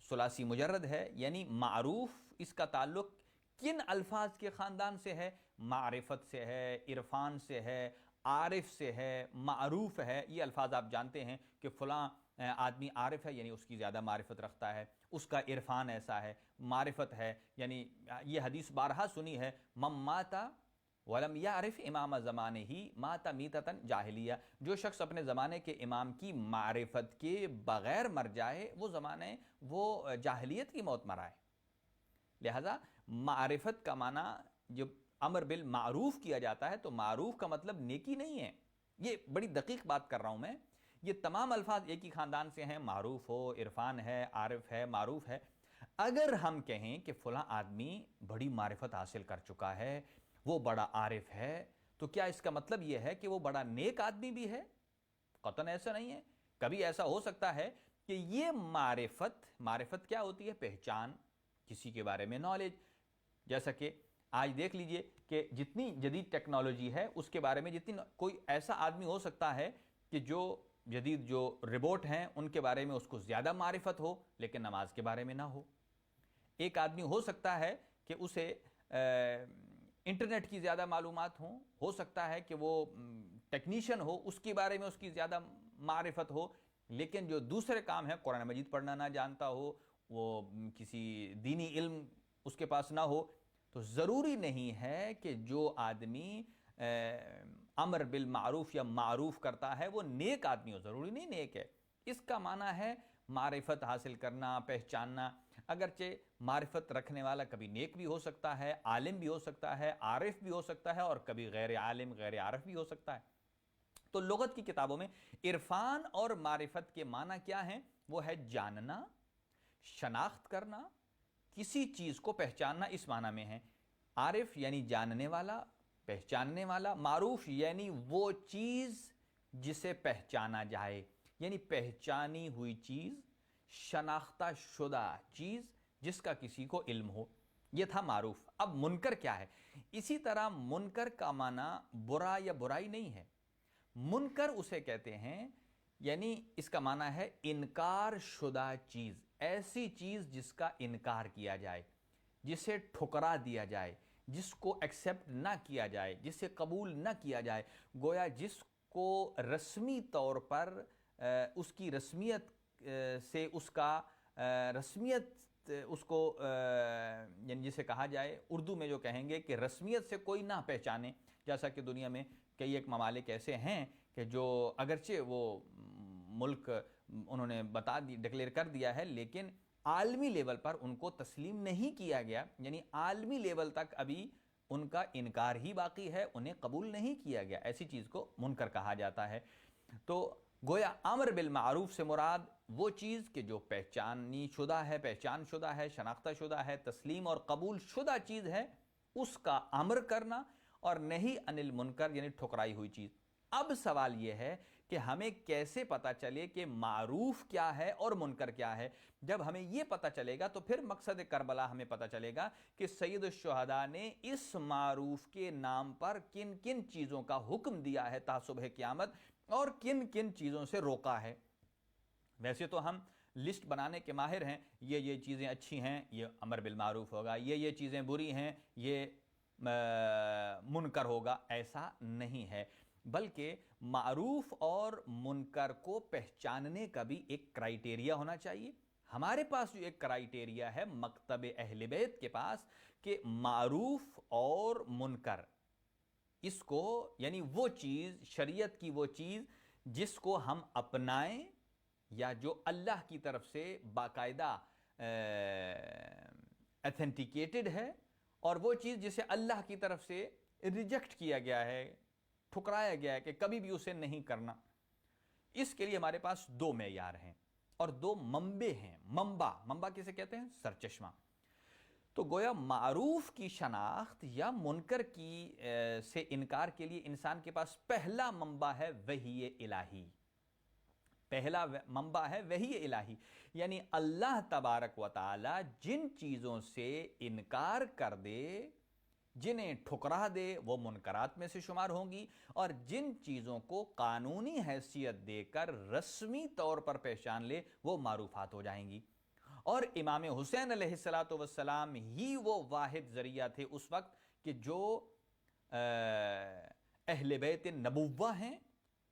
ثلاثی مجرد ہے۔ یعنی معروف، اس کا تعلق کن الفاظ کے خاندان سے ہے؟ معرفت سے ہے، عرفان سے ہے، عارف سے ہے، معروف ہے۔ یہ الفاظ آپ جانتے ہیں کہ فلاں آدمی عارف ہے، یعنی اس کی زیادہ معرفت رکھتا ہے، اس کا عرفان ایسا ہے، معرفت ہے۔ یعنی یہ حدیث بارہا سنی ہے، من مات ولم یعرف امام زمانے ہی مات میتتن جاہلیہ، جو شخص اپنے زمانے کے امام کی معرفت کے بغیر مر جائے وہ جاہلیت کی موت مرا ہے۔ لہذا معرفت کا معنی جب امر بالمعروف کیا جاتا ہے تو معروف کا مطلب نیکی نہیں ہے۔ یہ بڑی دقیق بات کر رہا ہوں میں، یہ تمام الفاظ ایک ہی خاندان سے ہیں، معروف ہو، عرفان ہے، عارف ہے، معروف ہے۔ اگر ہم کہیں کہ فلاں آدمی بڑی معرفت حاصل کر چکا ہے، وہ بڑا عارف ہے، تو کیا اس کا مطلب یہ ہے کہ وہ بڑا نیک آدمی بھی ہے؟ قطعاً ایسا نہیں ہے۔ کبھی ایسا ہو سکتا ہے کہ یہ معرفت کیا ہوتی ہے؟ پہچان، کسی کے بارے میں نالج۔ جیسا کہ آج دیکھ لیجئے کہ جتنی جدید ٹیکنالوجی ہے اس کے بارے میں کوئی ایسا آدمی ہو سکتا ہے کہ جو جدید جو روبوٹ ہیں ان کے بارے میں اس کو زیادہ معرفت ہو لیکن نماز کے بارے میں نہ ہو۔ ایک آدمی ہو سکتا ہے کہ اسے انٹرنیٹ کی زیادہ معلومات ہوں، ہو سکتا ہے کہ وہ ٹیکنیشین ہو، اس کے بارے میں اس کی زیادہ معرفت ہو، لیکن جو دوسرے کام ہے، قرآن مجید پڑھنا نہ جانتا ہو، وہ کسی دینی علم اس کے پاس نہ ہو، تو ضروری نہیں ہے کہ جو آدمی امر بالمعروف یا معروف کرتا ہے وہ نیک آدمی ہو، ضروری نہیں نیک ہے۔ اس کا معنی ہے معرفت حاصل کرنا، پہچاننا۔ اگرچہ معرفت رکھنے والا کبھی نیک بھی ہو سکتا ہے، عالم بھی ہو سکتا ہے، عارف بھی ہو سکتا ہے، اور کبھی غیر عالم غیر عارف بھی ہو سکتا ہے۔ تو لغت کی کتابوں میں عرفان اور معرفت کے معنی کیا ہیں؟ وہ ہے جاننا، شناخت کرنا، کسی چیز کو پہچاننا، اس معنی میں ہے۔ عارف یعنی جاننے والا، پہچاننے والا۔ معروف یعنی وہ چیز جسے پہچانا جائے، یعنی پہچانی ہوئی چیز، شناختہ شدہ چیز جس کا کسی کو علم ہو، یہ تھا معروف۔ اب منکر کیا ہے؟ اسی طرح منکر کا معنی برا یا برائی نہیں ہے۔ منکر اسے کہتے ہیں، یعنی اس کا معنی ہے انکار شدہ چیز، ایسی چیز جس کا انکار کیا جائے، جسے ٹھکرا دیا جائے، جس کو ایکسیپٹ نہ کیا جائے، جسے قبول نہ کیا جائے، گویا جس کو رسمی طور پر اس کی رسمیت سے اس کا رسمیت اس کو یعنی جسے کہا جائے، اردو میں جو کہیں گے کہ رسمیت سے کوئی نہ پہچانے۔ جیسا کہ دنیا میں کئی ایک ممالک ایسے ہیں کہ جو اگرچہ وہ ملک انہوں نے ڈکلیئر کر دیا ہے، لیکن عالمی لیول پر ان کو تسلیم نہیں کیا گیا، یعنی عالمی لیول تک ابھی ان کا انکار ہی باقی ہے، انہیں قبول نہیں کیا گیا۔ ایسی چیز کو منکر کہا جاتا ہے۔ تو گویا امر بالمعروف سے مراد وہ چیز کہ جو پہچانی شدہ ہے، پہچان شدہ ہے، شناختہ شدہ ہے، تسلیم اور قبول شدہ چیز ہے، اس کا امر کرنا، اور نہیں عن المنکر یعنی ٹھکرائی ہوئی چیز۔ اب سوال یہ ہے کہ ہمیں کیسے پتا چلے کہ معروف کیا ہے اور منکر کیا ہے؟ جب ہمیں یہ پتا چلے گا تو پھر مقصد کربلا ہمیں پتا چلے گا کہ سید الشہداء نے اس معروف کے نام پر کن کن چیزوں کا حکم دیا ہے تا صبح قیامت، اور کن کن چیزوں سے روکا ہے۔ ویسے تو ہم لسٹ بنانے کے ماہر ہیں، یہ چیزیں اچھی ہیں، یہ امر بالمعروف ہوگا، یہ چیزیں بری ہیں، یہ منکر ہوگا۔ ایسا نہیں ہے، بلکہ معروف اور منکر کو پہچاننے کا بھی ایک کرائیٹیریا ہونا چاہیے۔ ہمارے پاس جو ایک کرائیٹیریا ہے مکتب اہل بیت کے پاس، کہ معروف اور منکر، اس کو یعنی وہ چیز، شریعت کی وہ چیز جس کو ہم اپنائیں یا جو اللہ کی طرف سے باقاعدہ ایتھینٹیکیٹڈ ہے، اور وہ چیز جسے اللہ کی طرف سے ریجیکٹ کیا گیا ہے، ٹھکرایا گیا ہے کہ کبھی بھی اسے نہیں کرنا۔ اس کے لیے ہمارے پاس دو معیار ہیں اور دو منبع ہیں۔ منبع کسے کہتے ہیں؟ سرچشمہ۔ تو گویا معروف کی شناخت یا منکر کی سے انکار کے لیے انسان کے پاس پہلا منبع ہے وحی الہی۔ پہلا منبع ہے وحی الہی، یعنی اللہ تبارک و تعالی جن چیزوں سے انکار کر دے، جنہیں ٹھکرا دے، وہ منکرات میں سے شمار ہوں گی، اور جن چیزوں کو قانونی حیثیت دے کر رسمی طور پر پہچان لے، وہ معروفات ہو جائیں گی۔ اور امام حسین علیہ السلام ہی وہ واحد ذریعہ تھے اس وقت کہ جو اہل بیت نبوہ ہیں،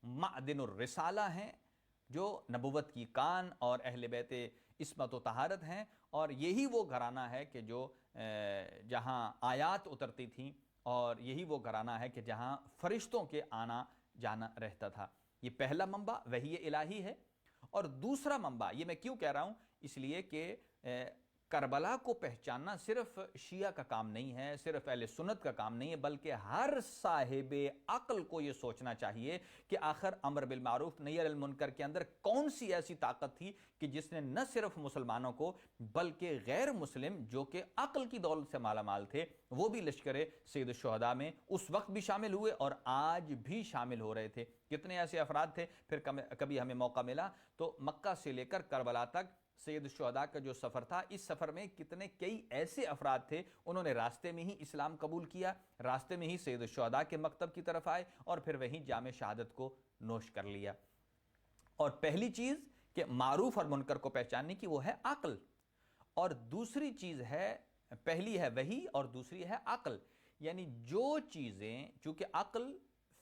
معدن الرسالہ ہیں، جو نبوت کی کان اور اہل بیت عصمت و طہارت ہیں، اور یہی وہ گھرانہ ہے کہ جو جہاں آیات اترتی تھیں، اور یہی وہ گھرانہ ہے کہ جہاں فرشتوں کے آنا جانا رہتا تھا۔ یہ پہلا منبع وحی الہی ہے۔ اور دوسرا منبع، یہ میں کیوں کہہ رہا ہوں؟ اس لیے کہ کربلا کو پہچاننا صرف شیعہ کا کام نہیں ہے، صرف اہل سنت کا کام نہیں ہے، بلکہ ہر صاحب عقل کو یہ سوچنا چاہیے کہ آخر امر بالمعروف نہی عن المنکر کے اندر کون سی ایسی طاقت تھی کہ جس نے نہ صرف مسلمانوں کو بلکہ غیر مسلم جو کہ عقل کی دولت سے مالا مال تھے، وہ بھی لشکر سید الشہداء میں اس وقت بھی شامل ہوئے اور آج بھی شامل ہو رہے تھے۔ کتنے ایسے افراد تھے؟ پھر کبھی ہمیں موقع ملا تو مکہ سے لے کر کربلا تک سید الشہداء کا جو سفر تھا، اس سفر میں کئی ایسے افراد تھے، انہوں نے راستے میں ہی اسلام قبول کیا، راستے میں ہی سید الشہداء کے مکتب کی طرف آئے اور پھر وہیں جام شہادت کو نوش کر لیا۔ اور پہلی چیز کہ معروف اور منکر کو پہچاننے کی وہ ہے عقل، اور دوسری چیز ہے، پہلی ہے وحی اور دوسری ہے عقل، یعنی جو چیزیں، چونکہ عقل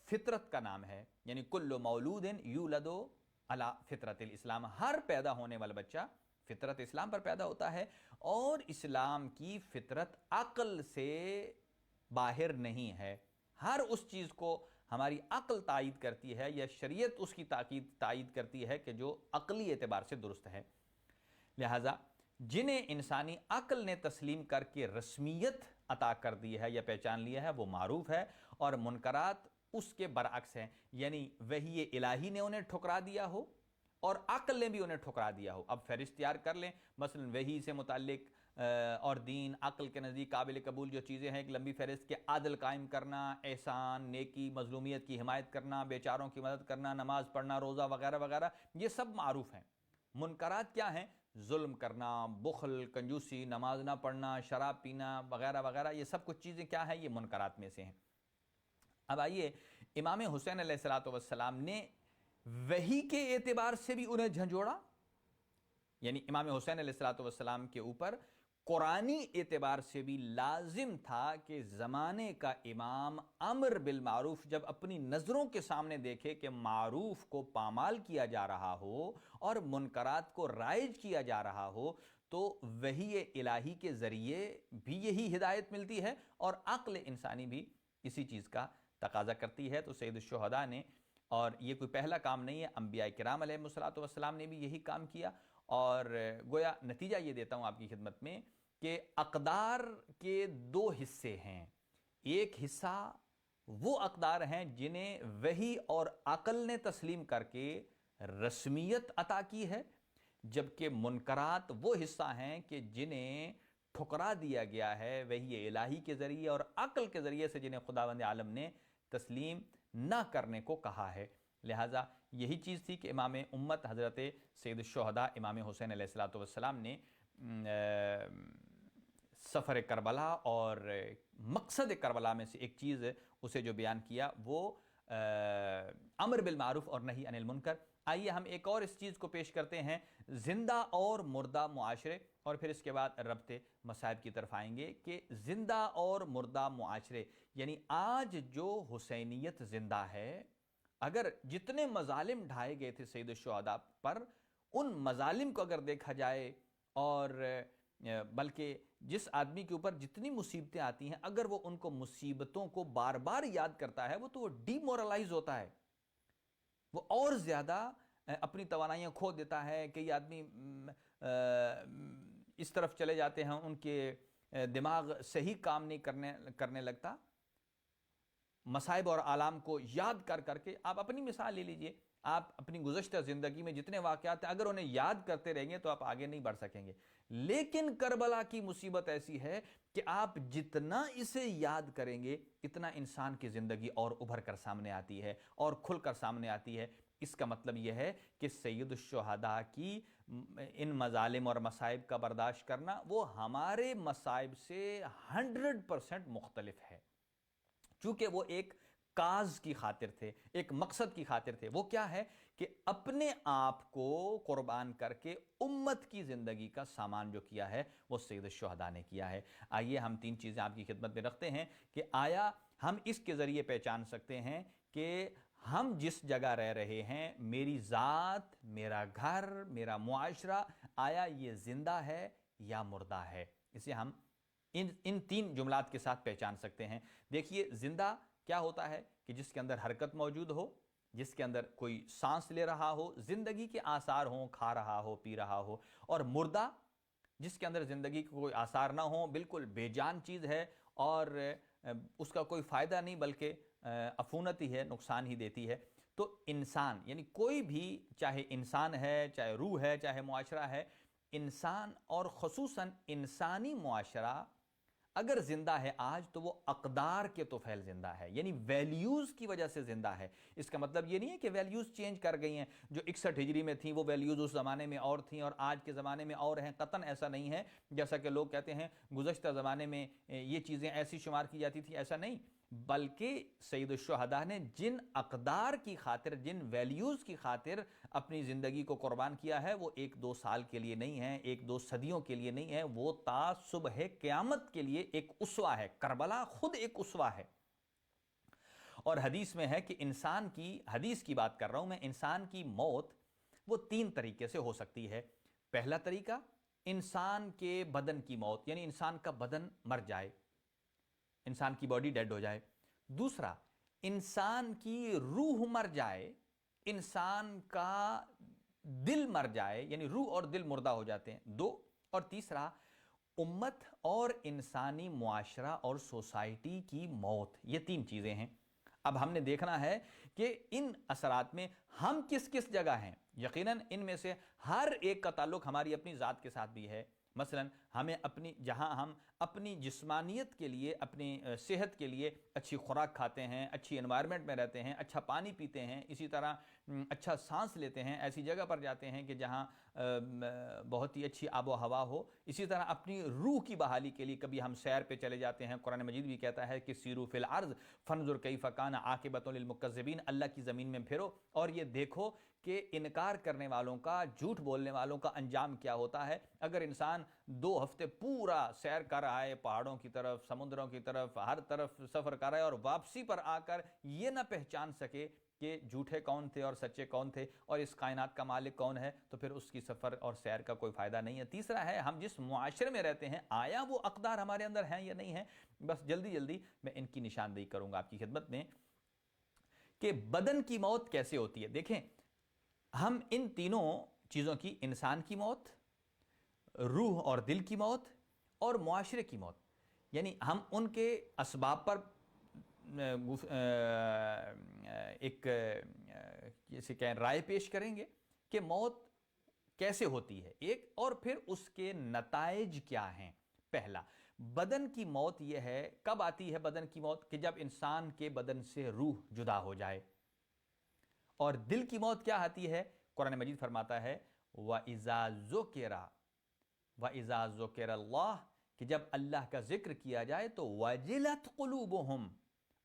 فطرت کا نام ہے، یعنی کل مولود یولد علی فطرت الاسلام، ہر پیدا ہونے والا بچہ فطرت اسلام پر پیدا ہوتا ہے، اور اسلام کی فطرت عقل سے باہر نہیں ہے۔ ہر اس چیز کو ہماری عقل تائید کرتی ہے، یا شریعت اس کی تائید کرتی ہے کہ جو عقلی اعتبار سے درست ہے۔ لہٰذا جنہیں انسانی عقل نے تسلیم کر کے رسمیت عطا کر دی ہے یا پہچان لیا ہے وہ معروف ہے، اور منکرات اس کے برعکس ہیں، یعنی وحی الہی نے انہیں ٹھکرا دیا ہو اور عقل نے بھی انہیں ٹھکرا دیا ہو۔ اب فہرست تیار کر لیں، مثلا وحی سے متعلق اور دین عقل کے نزدیک قابل قبول جو چیزیں ہیں، ایک لمبی فہرست کے عدل قائم کرنا، احسان، نیکی، مظلومیت کی حمایت کرنا، بیچاروں کی مدد کرنا، نماز پڑھنا، روزہ وغیرہ وغیرہ، یہ سب معروف ہیں۔ منکرات کیا ہیں؟ ظلم کرنا، بخل، کنجوسی، نماز نہ پڑھنا، شراب پینا وغیرہ وغیرہ، یہ سب کچھ چیزیں کیا ہیں؟ یہ منکرات میں سے ہیں۔ اب آئیے، امام حسین علیہ السلام نے وحی کے اعتبار سے بھی انہیں جھنجھوڑا، یعنی امام حسین علیہ السلام کے اوپر قرآنی اعتبار سے بھی لازم تھا کہ زمانے کا امام امر بالمعروف جب اپنی نظروں کے سامنے دیکھے کہ معروف کو پامال کیا جا رہا ہو اور منکرات کو رائج کیا جا رہا ہو، تو وحی الہی کے ذریعے بھی یہی ہدایت ملتی ہے اور عقل انسانی بھی اسی چیز کا تقاضا کرتی ہے۔ تو سید الشہداء نے، اور یہ کوئی پہلا کام نہیں ہے، انبیاء کرام علیہ السلام نے بھی یہی کام کیا، اور گویا نتیجہ یہ دیتا ہوں آپ کی خدمت میں کہ اقدار کے دو حصے ہیں۔ ایک حصہ وہ اقدار ہیں جنہیں وحی اور عقل نے تسلیم کر کے رسمیت عطا کی ہے، جبکہ منکرات وہ حصہ ہیں کہ جنہیں ٹھکرا دیا گیا ہے وحی الہی کے ذریعے اور عقل کے ذریعے سے، جنہیں خداوند عالم نے تسلیم نہ کرنے کو کہا ہے۔ لہٰذا یہی چیز تھی کہ امام امت حضرت سید الشہداء امام حسین علیہ السلام نے سفر کربلا اور مقصد کربلا میں سے ایک چیز اسے جو بیان کیا وہ امر بالمعروف اور نہی عن المنکر۔ آئیے ہم ایک اور اس چیز کو پیش کرتے ہیں، زندہ اور مردہ معاشرے، اور پھر اس کے بعد ربط مصائب کی طرف آئیں گے کہ زندہ اور مردہ معاشرے، یعنی آج جو حسینیت زندہ ہے، اگر جتنے مظالم ڈھائے گئے تھے سید الشہداء پر، ان مظالم کو اگر دیکھا جائے، اور بلکہ جس آدمی کے اوپر جتنی مصیبتیں آتی ہیں، اگر وہ ان کو مصیبتوں کو بار بار یاد کرتا ہے، وہ ڈی مورلائز ہوتا ہے، وہ اور زیادہ اپنی توانائیاں کھو دیتا ہے۔ کئی آدمی اس طرف چلے جاتے ہیں، ان کے دماغ صحیح کام نہیں کرنے لگتا۔ مصائب اور آلام کو یاد کر کر کے، آپ اپنی مثال لے لیجئے، آپ اپنی گزشتہ زندگی میں جتنے واقعات ہیں، اگر انہیں یاد کرتے رہیں گے تو آپ آگے نہیں بڑھ سکیں گے۔ لیکن کربلا کی مصیبت ایسی ہے کہ آپ جتنا اسے یاد کریں گے، اتنا انسان کی زندگی اور ابھر کر سامنے آتی ہے اور کھل کر سامنے آتی ہے۔ اس کا مطلب یہ ہے کہ سید الشہداء کی ان مظالم اور مصائب کا برداشت کرنا وہ ہمارے مصائب سے 100% مختلف ہے، چونکہ وہ ایک کاز کی خاطر تھے، ایک مقصد کی خاطر تھے۔ وہ کیا ہے کہ اپنے آپ کو قربان کر کے امت کی زندگی کا سامان جو کیا ہے وہ سید الشہداء نے کیا ہے۔ آئیے ہم تین چیزیں آپ کی خدمت میں رکھتے ہیں کہ آیا ہم اس کے ذریعے پہچان سکتے ہیں کہ ہم جس جگہ رہ رہے ہیں، میری ذات، میرا گھر، میرا معاشرہ، آیا یہ زندہ ہے یا مردہ ہے؟ اسے ہم ان تین جملات کے ساتھ پہچان سکتے ہیں۔ دیکھیے، زندہ کیا ہوتا ہے کہ جس کے اندر حرکت موجود ہو، جس کے اندر کوئی سانس لے رہا ہو، زندگی کے آثار ہوں، کھا رہا ہو، پی رہا ہو۔ اور مردہ جس کے اندر زندگی کے کوئی آثار نہ ہوں، بالکل بے جان چیز ہے اور اس کا کوئی فائدہ نہیں بلکہ عفونت ہی ہے، نقصان ہی دیتی ہے۔ تو انسان، یعنی کوئی بھی، چاہے انسان ہے، چاہے روح ہے، چاہے معاشرہ ہے، انسان اور خصوصاً انسانی معاشرہ اگر زندہ ہے آج تو وہ اقدار کے طفیل زندہ ہے، یعنی ویلیوز کی وجہ سے زندہ ہے۔ اس کا مطلب یہ نہیں ہے کہ ویلیوز چینج کر گئی ہیں، جو 61 ہجری میں تھیں وہ ویلیوز اس زمانے میں اور تھیں اور آج کے زمانے میں اور ہیں، قطعاً ایسا نہیں ہے۔ جیسا کہ لوگ کہتے ہیں گزشتہ زمانے میں یہ چیزیں ایسی شمار کی جاتی تھی، ایسا نہیں، بلکہ سید الشہداء نے جن اقدار کی خاطر، جن ویلیوز کی خاطر اپنی زندگی کو قربان کیا ہے، وہ 1-2 سال کے لیے نہیں ہے، 1-2 صدیوں کے لیے نہیں ہے، وہ تا صبح قیامت کے لیے ایک اسوہ ہے۔ کربلا خود ایک اسوہ ہے۔ اور حدیث میں ہے کہ انسان کی، حدیث کی بات کر رہا ہوں میں، انسان کی موت وہ 3 طریقے سے ہو سکتی ہے۔ پہلا طریقہ انسان کے بدن کی موت، یعنی انسان کا بدن مر جائے، انسان کی باڈی ڈیڈ ہو جائے۔ دوسرا، انسان کی روح مر جائے، انسان کا دل مر جائے، یعنی روح اور دل مردہ ہو جاتے ہیں، دو۔ اور تیسرا، امت اور انسانی معاشرہ اور سوسائٹی کی موت، یہ تین چیزیں ہیں۔ اب ہم نے دیکھنا ہے کہ ان اثرات میں ہم کس کس جگہ ہیں۔ یقیناً ان میں سے ہر ایک کا تعلق ہماری اپنی ذات کے ساتھ بھی ہے۔ مثلا ہمیں جہاں ہم اپنی جسمانیت کے لیے، اپنی صحت کے لیے اچھی خوراک کھاتے ہیں، اچھی انوائرمنٹ میں رہتے ہیں، اچھا پانی پیتے ہیں، اسی طرح اچھا سانس لیتے ہیں، ایسی جگہ پر جاتے ہیں کہ جہاں بہت ہی اچھی آب و ہوا ہو۔ اسی طرح اپنی روح کی بحالی کے لیے کبھی ہم سیر پہ چلے جاتے ہیں۔ قرآن مجید بھی کہتا ہے کہ سیروا فی الارض فانظر کیف کان عاقبۃ للمکذبین، اللہ کی زمین میں پھرو اور یہ دیکھو کہ انکار کرنے والوں کا، جھوٹ بولنے والوں کا انجام کیا ہوتا ہے۔ اگر انسان 2 ہفتے پورا سیر کر رہا ہے، پہاڑوں کی طرف، سمندروں کی طرف، ہر طرف سفر کر رہا ہے، اور واپسی پر آ کر یہ نہ پہچان سکے کہ جھوٹے کون تھے اور سچے کون تھے اور اس کائنات کا مالک کون ہے، تو پھر اس کی سفر اور سیر کا کوئی فائدہ نہیں ہے۔ تیسرا ہے، ہم جس معاشرے میں رہتے ہیں، آیا وہ اقدار ہمارے اندر ہیں یا نہیں ہیں۔ بس جلدی جلدی میں ان کی نشاندہی کروں گا آپ کی خدمت میں کہ بدن کی موت کیسے ہوتی ہے۔ دیکھیں، ہم ان تینوں چیزوں کی، انسان کی موت، روح اور دل کی موت اور معاشرے کی موت، یعنی ہم ان کے اسباب پر ایک جیسے کہ رائے پیش کریں گے کہ موت کیسے ہوتی ہے ایک، اور پھر اس کے نتائج کیا ہیں۔ پہلا، بدن کی موت یہ ہے، کب آتی ہے بدن کی موت؟ کہ جب انسان کے بدن سے روح جدا ہو جائے۔ اور دل کی موت کیا آتی ہے؟ قرآن مجید فرماتا ہے وَإِذَا ذُكِرَ وَإِذَا ذُكِرَ اللَّهُ، کہ جب اللہ کا ذکر کیا جائے تو وَجِلَتْ قُلُوبُهُمْ،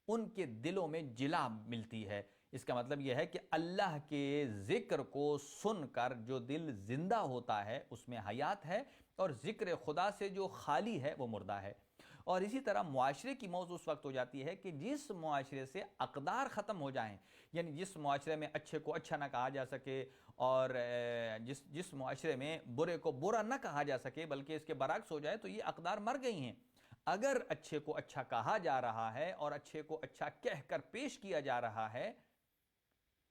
ان کے دلوں میں جلا ملتی ہے۔ اس کا مطلب یہ ہے کہ اللہ کے ذکر کو سن کر جو دل زندہ ہوتا ہے اس میں حیات ہے، اور ذکر خدا سے جو خالی ہے وہ مردہ ہے۔ اور اسی طرح معاشرے کی موت اس وقت ہو جاتی ہے کہ جس معاشرے سے اقدار ختم ہو جائیں، یعنی جس معاشرے میں اچھے کو اچھا نہ کہا جا سکے، اور جس معاشرے میں برے کو برا نہ کہا جا سکے بلکہ اس کے برعکس ہو جائے، تو یہ اقدار مر گئی ہیں۔ اگر اچھے کو اچھا کہا جا رہا ہے اور اچھے کو اچھا کہہ کر پیش کیا جا رہا ہے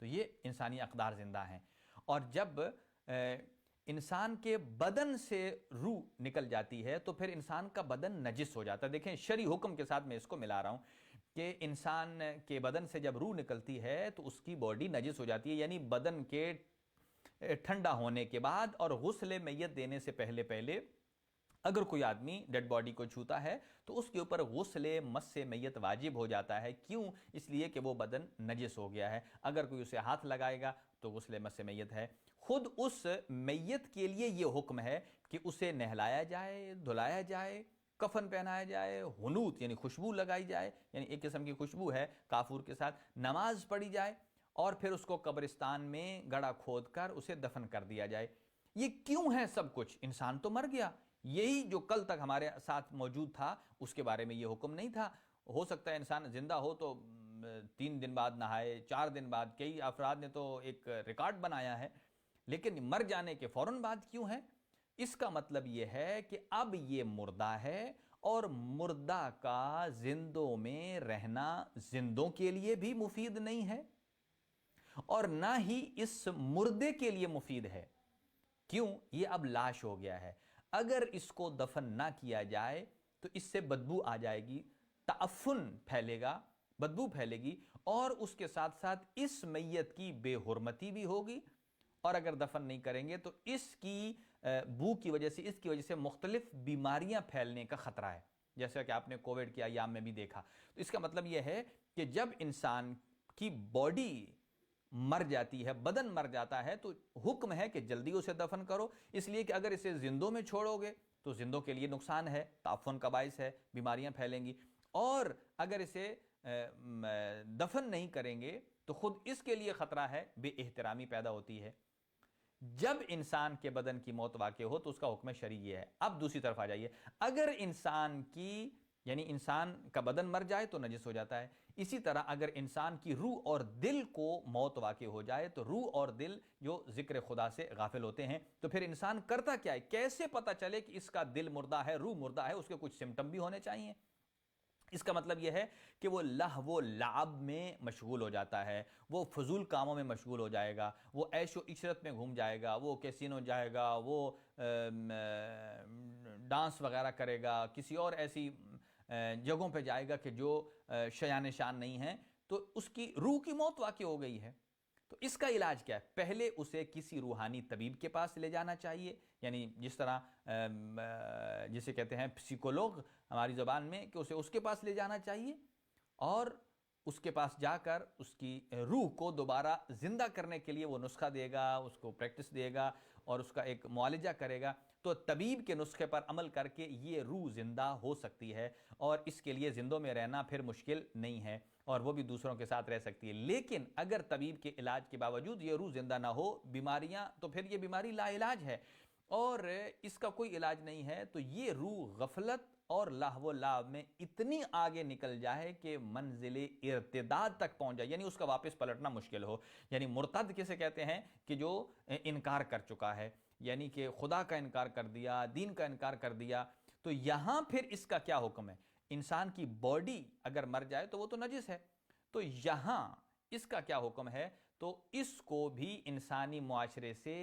تو یہ انسانی اقدار زندہ ہیں۔ اور جب انسان کے بدن سے روح نکل جاتی ہے تو پھر انسان کا بدن نجس ہو جاتا ہے۔ دیکھیں، شرعی حکم کے ساتھ میں اس کو ملا رہا ہوں کہ انسان کے بدن سے جب روح نکلتی ہے تو اس کی باڈی نجس ہو جاتی ہے، یعنی بدن کے ٹھنڈا ہونے کے بعد اور غسل میت دینے سے پہلے اگر کوئی آدمی ڈیڈ باڈی کو چھوتا ہے تو اس کے اوپر غسل مس میت واجب ہو جاتا ہے۔ کیوں؟ اس لیے کہ وہ بدن نجس ہو گیا ہے۔ اگر کوئی اسے ہاتھ لگائے گا تو غسل مس میت ہے۔ خود اس میت کے لیے یہ حکم ہے کہ اسے نہلایا جائے، دھلایا جائے، کفن پہنایا جائے، حنوط یعنی خوشبو لگائی جائے، یعنی ایک قسم کی خوشبو ہے کافور کے ساتھ، نماز پڑھی جائے، اور پھر اس کو قبرستان میں گڑھا کھود کر اسے دفن کر دیا جائے۔ یہ کیوں ہے سب کچھ؟ انسان تو مر گیا، یہی جو کل تک ہمارے ساتھ موجود تھا اس کے بارے میں یہ حکم نہیں تھا۔ ہو سکتا ہے انسان زندہ ہو تو 3 دن بعد نہائے، 4 دن بعد، کئی افراد نے تو ایک ریکارڈ بنایا ہے، لیکن مر جانے کے فوراً بعد کیوں ہے؟ اس کا مطلب یہ ہے کہ اب یہ مردہ ہے، اور مردہ کا زندوں میں رہنا زندوں کے لیے بھی مفید نہیں ہے اور نہ ہی اس مردے کے لیے مفید ہے۔ کیوں؟ یہ اب لاش ہو گیا ہے۔ اگر اس کو دفن نہ کیا جائے تو اس سے بدبو آ جائے گی، تعفن پھیلے گا، بدبو پھیلے گی، اور اس کے ساتھ ساتھ اس میت کی بے حرمتی بھی ہوگی، اور اگر دفن نہیں کریں گے تو اس کی بو کی وجہ سے، اس کی وجہ سے مختلف بیماریاں پھیلنے کا خطرہ ہے، جیسا کہ آپ نے کووڈ کے ایام میں بھی دیکھا۔ تو اس کا مطلب یہ ہے کہ جب انسان کی باڈی مر جاتی ہے، بدن مر جاتا ہے، تو حکم ہے کہ جلدی اسے دفن کرو، اس لیے کہ اگر اسے زندوں میں چھوڑو گے تو زندوں کے لیے نقصان ہے، تعفن کا باعث ہے، بیماریاں پھیلیں گی، اور اگر اسے دفن نہیں کریں گے تو خود اس کے لیے خطرہ ہے، بے احترامی پیدا ہوتی ہے۔ جب انسان کے بدن کی موت واقع ہو تو اس کا حکم شرعی ہے۔ اب دوسری طرف آ جائیے، اگر انسان کی یعنی انسان کا بدن مر جائے تو نجس ہو جاتا ہے. اسی طرح اگر انسان کی روح اور دل کو موت واقع ہو جائے تو روح اور دل جو ذکر خدا سے غافل ہوتے ہیں, تو پھر انسان کرتا کیا ہے؟ کیسے پتہ چلے کہ اس کا دل مردہ ہے, روح مردہ ہے؟ اس کے کچھ سمٹم بھی ہونے چاہیے. اس کا مطلب یہ ہے کہ وہ لہو و لعب میں مشغول ہو جاتا ہے, وہ فضول کاموں میں مشغول ہو جائے گا, وہ عیش و عشرت میں گھوم جائے گا, وہ کیسینو جائے گا, وہ ڈانس وغیرہ کرے گا, کسی اور ایسی جگہوں پہ جائے گا کہ جو شایان شان نہیں ہیں, تو اس کی روح کی موت واقع ہو گئی ہے. تو اس کا علاج کیا ہے؟ پہلے اسے کسی روحانی طبیب کے پاس لے جانا چاہیے, یعنی جس طرح جسے کہتے ہیں پسیکولوگ ہماری زبان میں, کہ اسے اس کے پاس لے جانا چاہیے اور اس کے پاس جا کر اس کی روح کو دوبارہ زندہ کرنے کے لیے وہ نسخہ دے گا, اس کو پریکٹس دے گا اور اس کا ایک معالجہ کرے گا. تو طبیب کے نسخے پر عمل کر کے یہ روح زندہ ہو سکتی ہے, اور اس کے لیے زندوں میں رہنا پھر مشکل نہیں ہے, اور وہ بھی دوسروں کے ساتھ رہ سکتی ہے. لیکن اگر طبیب کے علاج کے باوجود یہ روح زندہ نہ ہو, بیماریاں, تو پھر یہ بیماری لا علاج ہے اور اس کا کوئی علاج نہیں ہے. تو یہ روح غفلت اور لہو و لعب میں اتنی آگے نکل جائے کہ منزل ارتداد تک پہنچ جائے, یعنی اس کا واپس پلٹنا مشکل ہو. یعنی مرتد کسے کہتے ہیں؟ کہ جو انکار کر چکا ہے, یعنی کہ خدا کا انکار کر دیا, دین کا انکار کر دیا. تو یہاں پھر اس کا کیا حکم ہے؟ انسان کی باڈی اگر مر جائے تو وہ تو نجس ہے, تو یہاں اس کا کیا حکم ہے؟ تو اس کو بھی انسانی معاشرے سے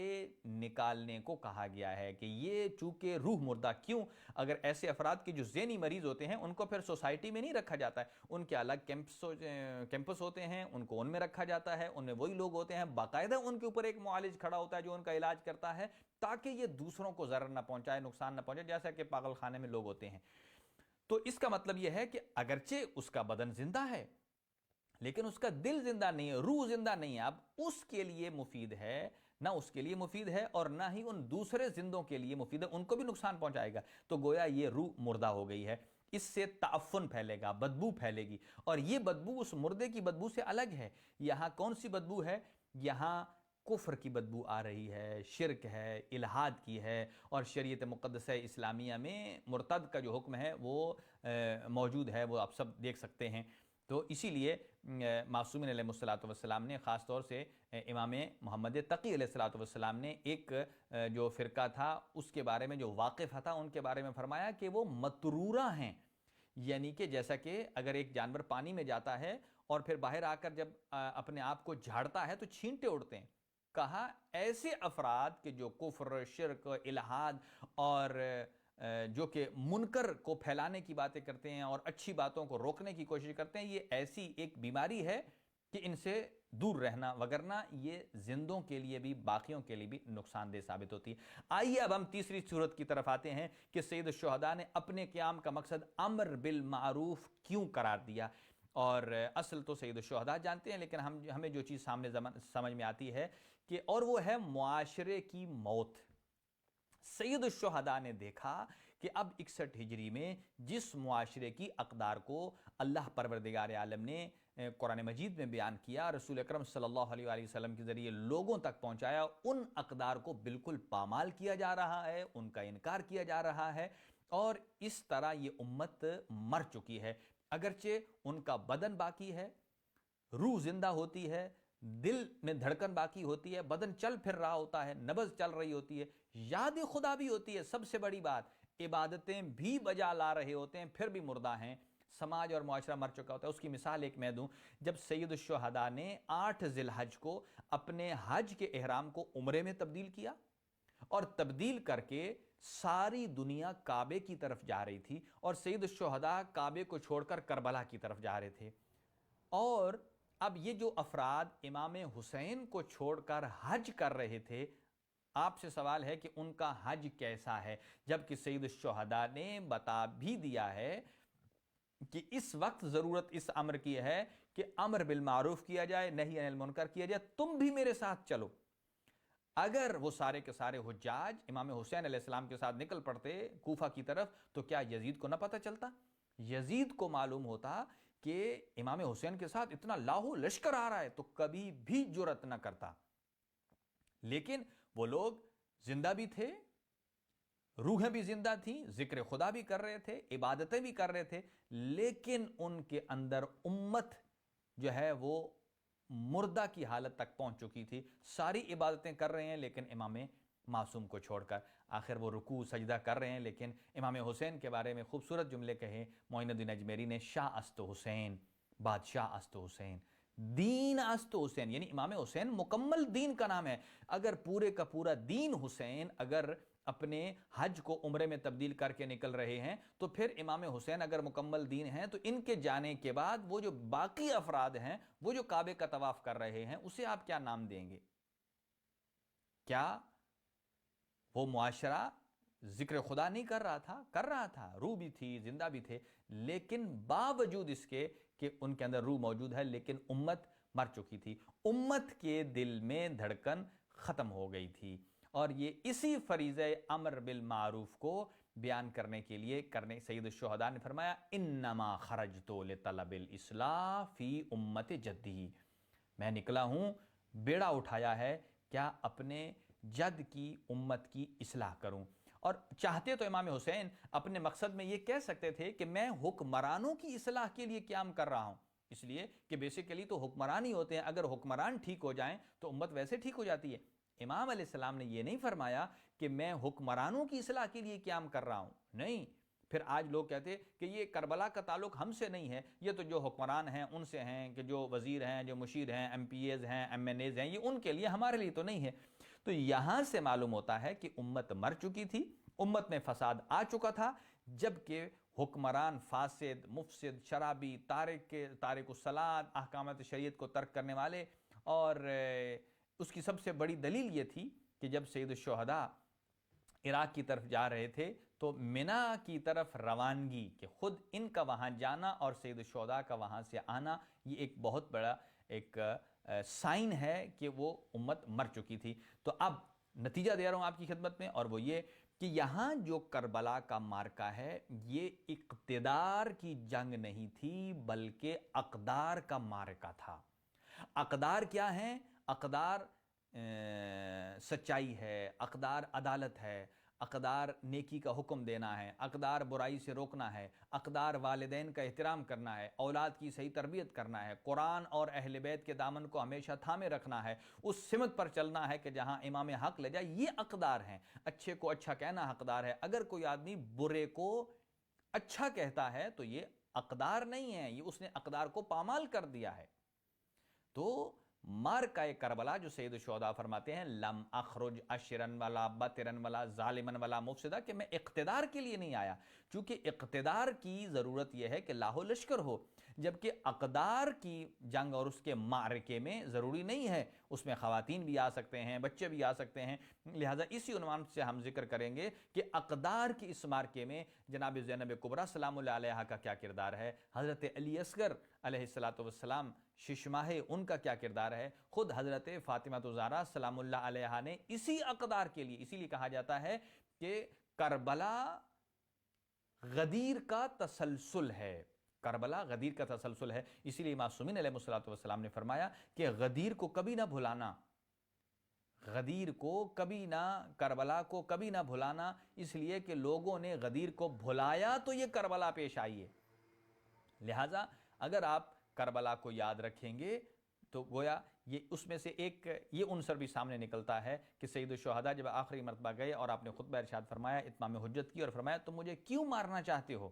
نکالنے کو کہا گیا ہے کہ یہ چونکہ روح مردہ. کیوں؟ اگر ایسے افراد کے جو ذہنی مریض ہوتے ہیں ان کو پھر سوسائٹی میں نہیں رکھا جاتا ہے, ان کے الگ کیمپس ہوتے ہیں, ان کو ان میں رکھا جاتا ہے, ان میں وہی لوگ ہوتے ہیں, باقاعدہ ان کے اوپر ایک معالج کھڑا ہوتا ہے جو ان کا علاج کرتا ہے تاکہ یہ دوسروں کو ضرر نہ پہنچائے, نقصان نہ پہنچائے, جیسا کہ پاگل خانے میں لوگ ہوتے ہیں. تو اس کا مطلب یہ ہے کہ اگرچہ اس کا بدن زندہ ہے لیکن اس کا دل زندہ نہیں ہے, روح زندہ نہیں ہے. اب اس کے لیے مفید ہے, نہ اس کے لیے مفید ہے اور نہ ہی ان دوسرے زندوں کے لیے مفید ہے, ان کو بھی نقصان پہنچائے گا. تو گویا یہ روح مردہ ہو گئی ہے. اس سے تعفن پھیلے گا, بدبو پھیلے گی, اور یہ بدبو اس مردے کی بدبو سے الگ ہے. یہاں کون سی بدبو ہے؟ یہاں کفر کی بدبو آ رہی ہے, شرک ہے, الہاد کی ہے, اور شریعت مقدسہ اسلامیہ میں مرتد کا جو حکم ہے وہ موجود ہے, وہ آپ سب دیکھ سکتے ہیں. تو اسی لیے معصومین علیہ الصلوۃ والسلام نے, خاص طور سے امام محمد تقی علیہ الصلوۃ والسلام نے ایک جو فرقہ تھا اس کے بارے میں, جو واقف تھا, ان کے بارے میں فرمایا کہ وہ مطرورہ ہیں. یعنی کہ جیسا کہ اگر ایک جانور پانی میں جاتا ہے اور پھر باہر آ کر جب اپنے آپ کو جھاڑتا ہے تو چھینٹے اڑتے ہیں. کہا ایسے افراد کہ جو کفر, شرک, الہاد اور جو کہ منکر کو پھیلانے کی باتیں کرتے ہیں اور اچھی باتوں کو روکنے کی کوشش کرتے ہیں, یہ ایسی ایک بیماری ہے کہ ان سے دور رہنا, وگرنہ یہ زندوں کے لیے بھی, باقیوں کے لیے بھی نقصان دہ ثابت ہوتی ہے. آئیے اب ہم تیسری صورت کی طرف آتے ہیں کہ سید الشہداء نے اپنے قیام کا مقصد امر بالمعروف کیوں قرار دیا. اور اصل تو سید الشہداء جانتے ہیں, لیکن ہمیں جو چیز سامنے سمجھ میں آتی ہے کہ, اور وہ ہے معاشرے کی موت. سید الشہداء نے دیکھا کہ اب 61 ہجری میں جس معاشرے کی اقدار کو اللہ پروردگار عالم نے قرآن مجید میں بیان کیا, رسول اکرم صلی اللہ علیہ وآلہ وسلم کے ذریعے لوگوں تک پہنچایا, ان اقدار کو بالکل پامال کیا جا رہا ہے, ان کا انکار کیا جا رہا ہے, اور اس طرح یہ امت مر چکی ہے. اگرچہ ان کا بدن باقی ہے, روح زندہ ہوتی ہے, دل میں دھڑکن باقی ہوتی ہے, بدن چل پھر رہا ہوتا ہے, نبض چل رہی ہوتی ہے, یاد خدا بھی ہوتی ہے, سب سے بڑی بات عبادتیں بھی بجا لا رہے ہوتے ہیں, پھر بھی مردہ ہیں. سماج اور معاشرہ مر چکا ہوتا ہے. اس کی مثال ایک میں دوں, جب سید الشہداء نے 8 ذی الحج کو اپنے حج کے احرام کو عمرے میں تبدیل کیا, اور تبدیل کر کے ساری دنیا کعبے کی طرف جا رہی تھی, اور سید الشہداء کعبے کو چھوڑ کر کربلا کی طرف جا رہے تھے. اور اب یہ جو افراد امام حسین کو چھوڑ کر حج کر رہے تھے, آپ سے سوال ہے کہ ان کا حج کیسا ہے, جبکہ سید الشہداء نے بتا بھی دیا ہے کہ اس وقت ضرورت اس امر کی ہے کہ امر بالمعروف کیا جائے, نہی عن المنکر کیا جائے, تم بھی میرے ساتھ چلو. اگر وہ سارے کے سارے حجاج امام حسین علیہ السلام کے ساتھ نکل پڑتے کوفہ کی طرف, تو کیا یزید کو نہ پتہ چلتا؟ یزید کو معلوم ہوتا کہ امام حسین کے ساتھ اتنا لاہو لشکر آ رہا ہے, تو کبھی بھی جرأت نہ کرتا. لیکن وہ لوگ زندہ بھی تھے, روحیں بھی زندہ تھیں، ذکر خدا بھی کر رہے تھے، عبادتیں بھی کر رہے تھے، لیکن ان کے اندر امت جو ہے وہ مردہ کی حالت تک پہنچ چکی تھی. ساری عبادتیں کر رہے ہیں لیکن امام معصوم کو چھوڑ کر. آخر وہ رکوع سجدہ کر رہے ہیں، لیکن امام حسین کے بارے میں خوبصورت جملے کہے معین الدین اجمیری نے، شاہ است حسین، بادشاہ است حسین، دین است حسین. یعنی امام حسین مکمل دین کا نام ہے. اگر پورے کا پورا دین حسین اگر اپنے حج کو عمرے میں تبدیل کر کے نکل رہے ہیں تو پھر امام حسین اگر مکمل دین ہیں تو ان کے جانے کے بعد وہ جو باقی افراد ہیں، وہ جو کعبے کا طواف کر رہے ہیں، اسے آپ کیا نام دیں گے؟ کیا وہ معاشرہ ذکر خدا نہیں کر رہا تھا؟ کر رہا تھا، روح بھی تھی، زندہ بھی تھے، لیکن باوجود اس کے کہ ان کے اندر روح موجود ہے لیکن امت مر چکی تھی. امت کے دل میں دھڑکن ختم ہو گئی تھی. اور یہ اسی فریضہ امر بالمعروف کو بیان کرنے کے لیے سید الشہداء نے فرمایا انما خرجت لطلب الاصلاح فی امت جدی. میں نکلا ہوں، بیڑا اٹھایا ہے، کیا اپنے جد کی امت کی اصلاح کروں. اور چاہتے تو امام حسین اپنے مقصد میں یہ کہہ سکتے تھے کہ میں حکمرانوں کی اصلاح کے لیے قیام کر رہا ہوں، اس لیے کہ بیسیکلی تو حکمران ہی ہوتے ہیں، اگر حکمران ٹھیک ہو جائیں تو امت ویسے ٹھیک ہو جاتی ہے. امام علیہ السلام نے یہ نہیں فرمایا کہ میں حکمرانوں کی اصلاح کے لیے قیام کر رہا ہوں، نہیں. پھر آج لوگ کہتے کہ یہ کربلا کا تعلق ہم سے نہیں ہے، یہ تو جو حکمران ہیں ان سے ہیں، کہ جو وزیر ہیں، جو مشیر ہیں، ایم پی ایز ہیں، ایم این ایز ہیں، یہ ان کے لیے، ہمارے لیے تو نہیں ہے. تو یہاں سے معلوم ہوتا ہے کہ امت مر چکی تھی، امت میں فساد آ چکا تھا، جبکہ حکمران فاسد، مفسد، شرابی، تارک الصلاۃ، احکامات شریعت کو ترک کرنے والے. اور اس کی سب سے بڑی دلیل یہ تھی کہ جب سید الشہداء عراق کی طرف جا رہے تھے تو منا کی طرف روانگی، کہ خود ان کا وہاں جانا اور سید الشہداء کا وہاں سے آنا، یہ ایک بہت بڑا ایک سائن ہے کہ وہ امت مر چکی تھی. تو اب نتیجہ دے رہا ہوں آپ کی خدمت میں، اور وہ یہ کہ یہاں جو کربلا کا مارکہ ہے یہ اقتدار کی جنگ نہیں تھی بلکہ اقدار کا مارکہ تھا. اقدار کیا ہیں؟ اقدار سچائی ہے، اقدار عدالت ہے، اقدار نیکی کا حکم دینا ہے، اقدار برائی سے روکنا ہے، اقدار والدین کا احترام کرنا ہے، اولاد کی صحیح تربیت کرنا ہے، قرآن اور اہل بیت کے دامن کو ہمیشہ تھامے رکھنا ہے، اس سمت پر چلنا ہے کہ جہاں امام حق لے جائے. یہ اقدار ہیں. اچھے کو اچھا کہنا حقدار ہے. اگر کوئی آدمی برے کو اچھا کہتا ہے تو یہ اقدار نہیں ہے، یہ اس نے اقدار کو پامال کر دیا ہے. تو مارکہ کربلا جو سید الشہداء فرماتے ہیں لم اخرج اشرن ولا بطرن ولا ظالمن ولا مفسدہ، کہ میں اقتدار کے لیے نہیں آیا، چونکہ اقتدار کی ضرورت یہ ہے کہ لاہ و لشکر ہو، جبکہ اقدار کی جنگ اور اس کے معرکے میں ضروری نہیں ہے، اس میں خواتین بھی آ سکتے ہیں، بچے بھی آ سکتے ہیں. لہٰذا اسی عنوان سے ہم ذکر کریں گے کہ اقدار کی اس معرکے میں جناب زینب کبریٰ سلام اللہ علیہا کا کیا کردار ہے، حضرت علی اصغر علیہ السلام ششماہ ان کا کیا کردار ہے، خود حضرت فاطمہ الزہرا سلام اللہ علیہا نے اسی اقدار کے لیے، اسی لیے کہا جاتا ہے کہ کربلا غدیر کا تسلسل ہے. کربلا غدیر کا تسلسل ہے. اسی لیے معصومین علیہ السلام نے فرمایا کہ غدیر کو کبھی نہ بھلانا، غدیر کو کبھی نہ، کربلا کو کبھی نہ بھلانا، اس لیے کہ لوگوں نے غدیر کو بھلایا تو یہ کربلا پیش آئی ہے. لہٰذا اگر آپ کربلا کو یاد رکھیں گے تو گویا یہ اس میں سے ایک یہ عنصر بھی سامنے نکلتا ہے کہ سید الشہداء جب آخری مرتبہ گئے اور آپ نے خطبہ ارشاد فرمایا، اتمام حجت کی، اور فرمایا تم مجھے کیوں مارنا چاہتے ہو؟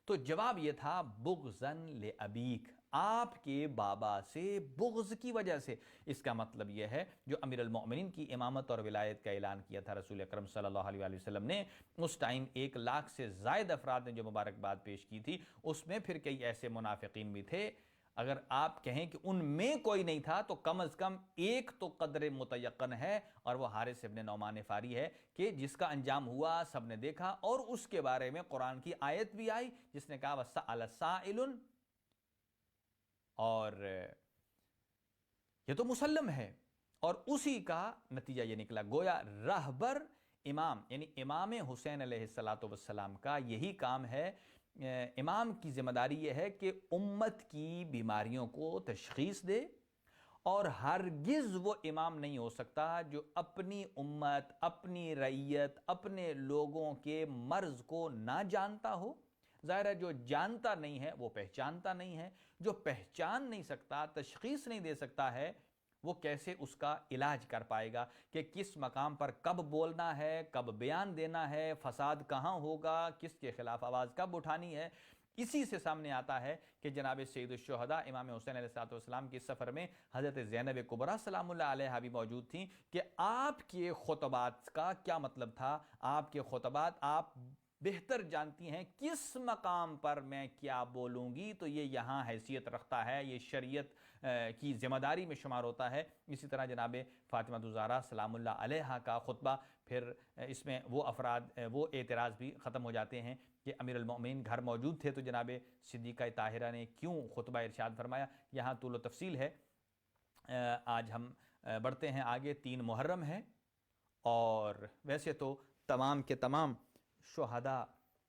تو جواب یہ تھا بغضاً لأبیک، آپ کے بابا سے بغض کی وجہ سے. اس کا مطلب یہ ہے جو امیر المؤمنین کی امامت اور ولایت کا اعلان کیا تھا رسول اکرم صلی اللہ علیہ وسلم نے، اس ٹائم 1,00,000 سے زائد افراد نے جو مبارکباد پیش کی تھی، اس میں پھر کئی ایسے منافقین بھی تھے. اگر آپ کہیں کہ ان میں کوئی نہیں تھا تو کم از کم ایک تو قدر متیقن ہے، اور وہ حارث ابن نعمان فاری ہے، کہ جس کا انجام ہوا سب نے دیکھا، اور اس کے بارے میں قرآن کی آیت بھی آئی جس نے کہا وَسَأَلَ سَائِلٌ، اور یہ تو مسلم ہے. اور اسی کا نتیجہ یہ نکلا. گویا رہبر امام یعنی امام حسین علیہ السلام کا یہی کام ہے. امام کی ذمہ داری یہ ہے کہ امت کی بیماریوں کو تشخیص دے اور ہرگز وہ امام نہیں ہو سکتا جو اپنی امت، اپنی رعیت، اپنے لوگوں کے مرض کو نہ جانتا ہو۔ ظاہر ہے جو جانتا نہیں ہے وہ پہچانتا نہیں ہے، جو پہچان نہیں سکتا، تشخیص نہیں دے سکتا ہے، وہ کیسے اس کا علاج کر پائے گا کہ کس مقام پر کب بولنا ہے، کب بیان دینا ہے، فساد کہاں ہوگا، کس کے خلاف آواز کب اٹھانی ہے۔ اسی سے سامنے آتا ہے کہ جناب سید الشہداء امام حسین علیہ السلام کی سفر میں حضرت زینب کبریٰ سلام اللہ علیہا بھی موجود تھیں کہ آپ کے خطبات کا کیا مطلب تھا۔ آپ کے خطبات آپ بہتر جانتی ہیں کس مقام پر میں کیا بولوں گی، تو یہ یہاں حیثیت رکھتا ہے، یہ شریعت کی ذمہ داری میں شمار ہوتا ہے۔ اسی طرح جناب فاطمہ الزہرا سلام اللہ علیہا کا خطبہ، پھر اس میں وہ اعتراض بھی ختم ہو جاتے ہیں کہ امیر المؤمنین گھر موجود تھے تو جناب صدیقہ طاہرہ نے کیوں خطبہ ارشاد فرمایا۔ یہاں طول و تفصیل ہے۔ آج ہم بڑھتے ہیں آگے۔ 3 محرم ہے، اور ویسے تو تمام کے تمام شہداء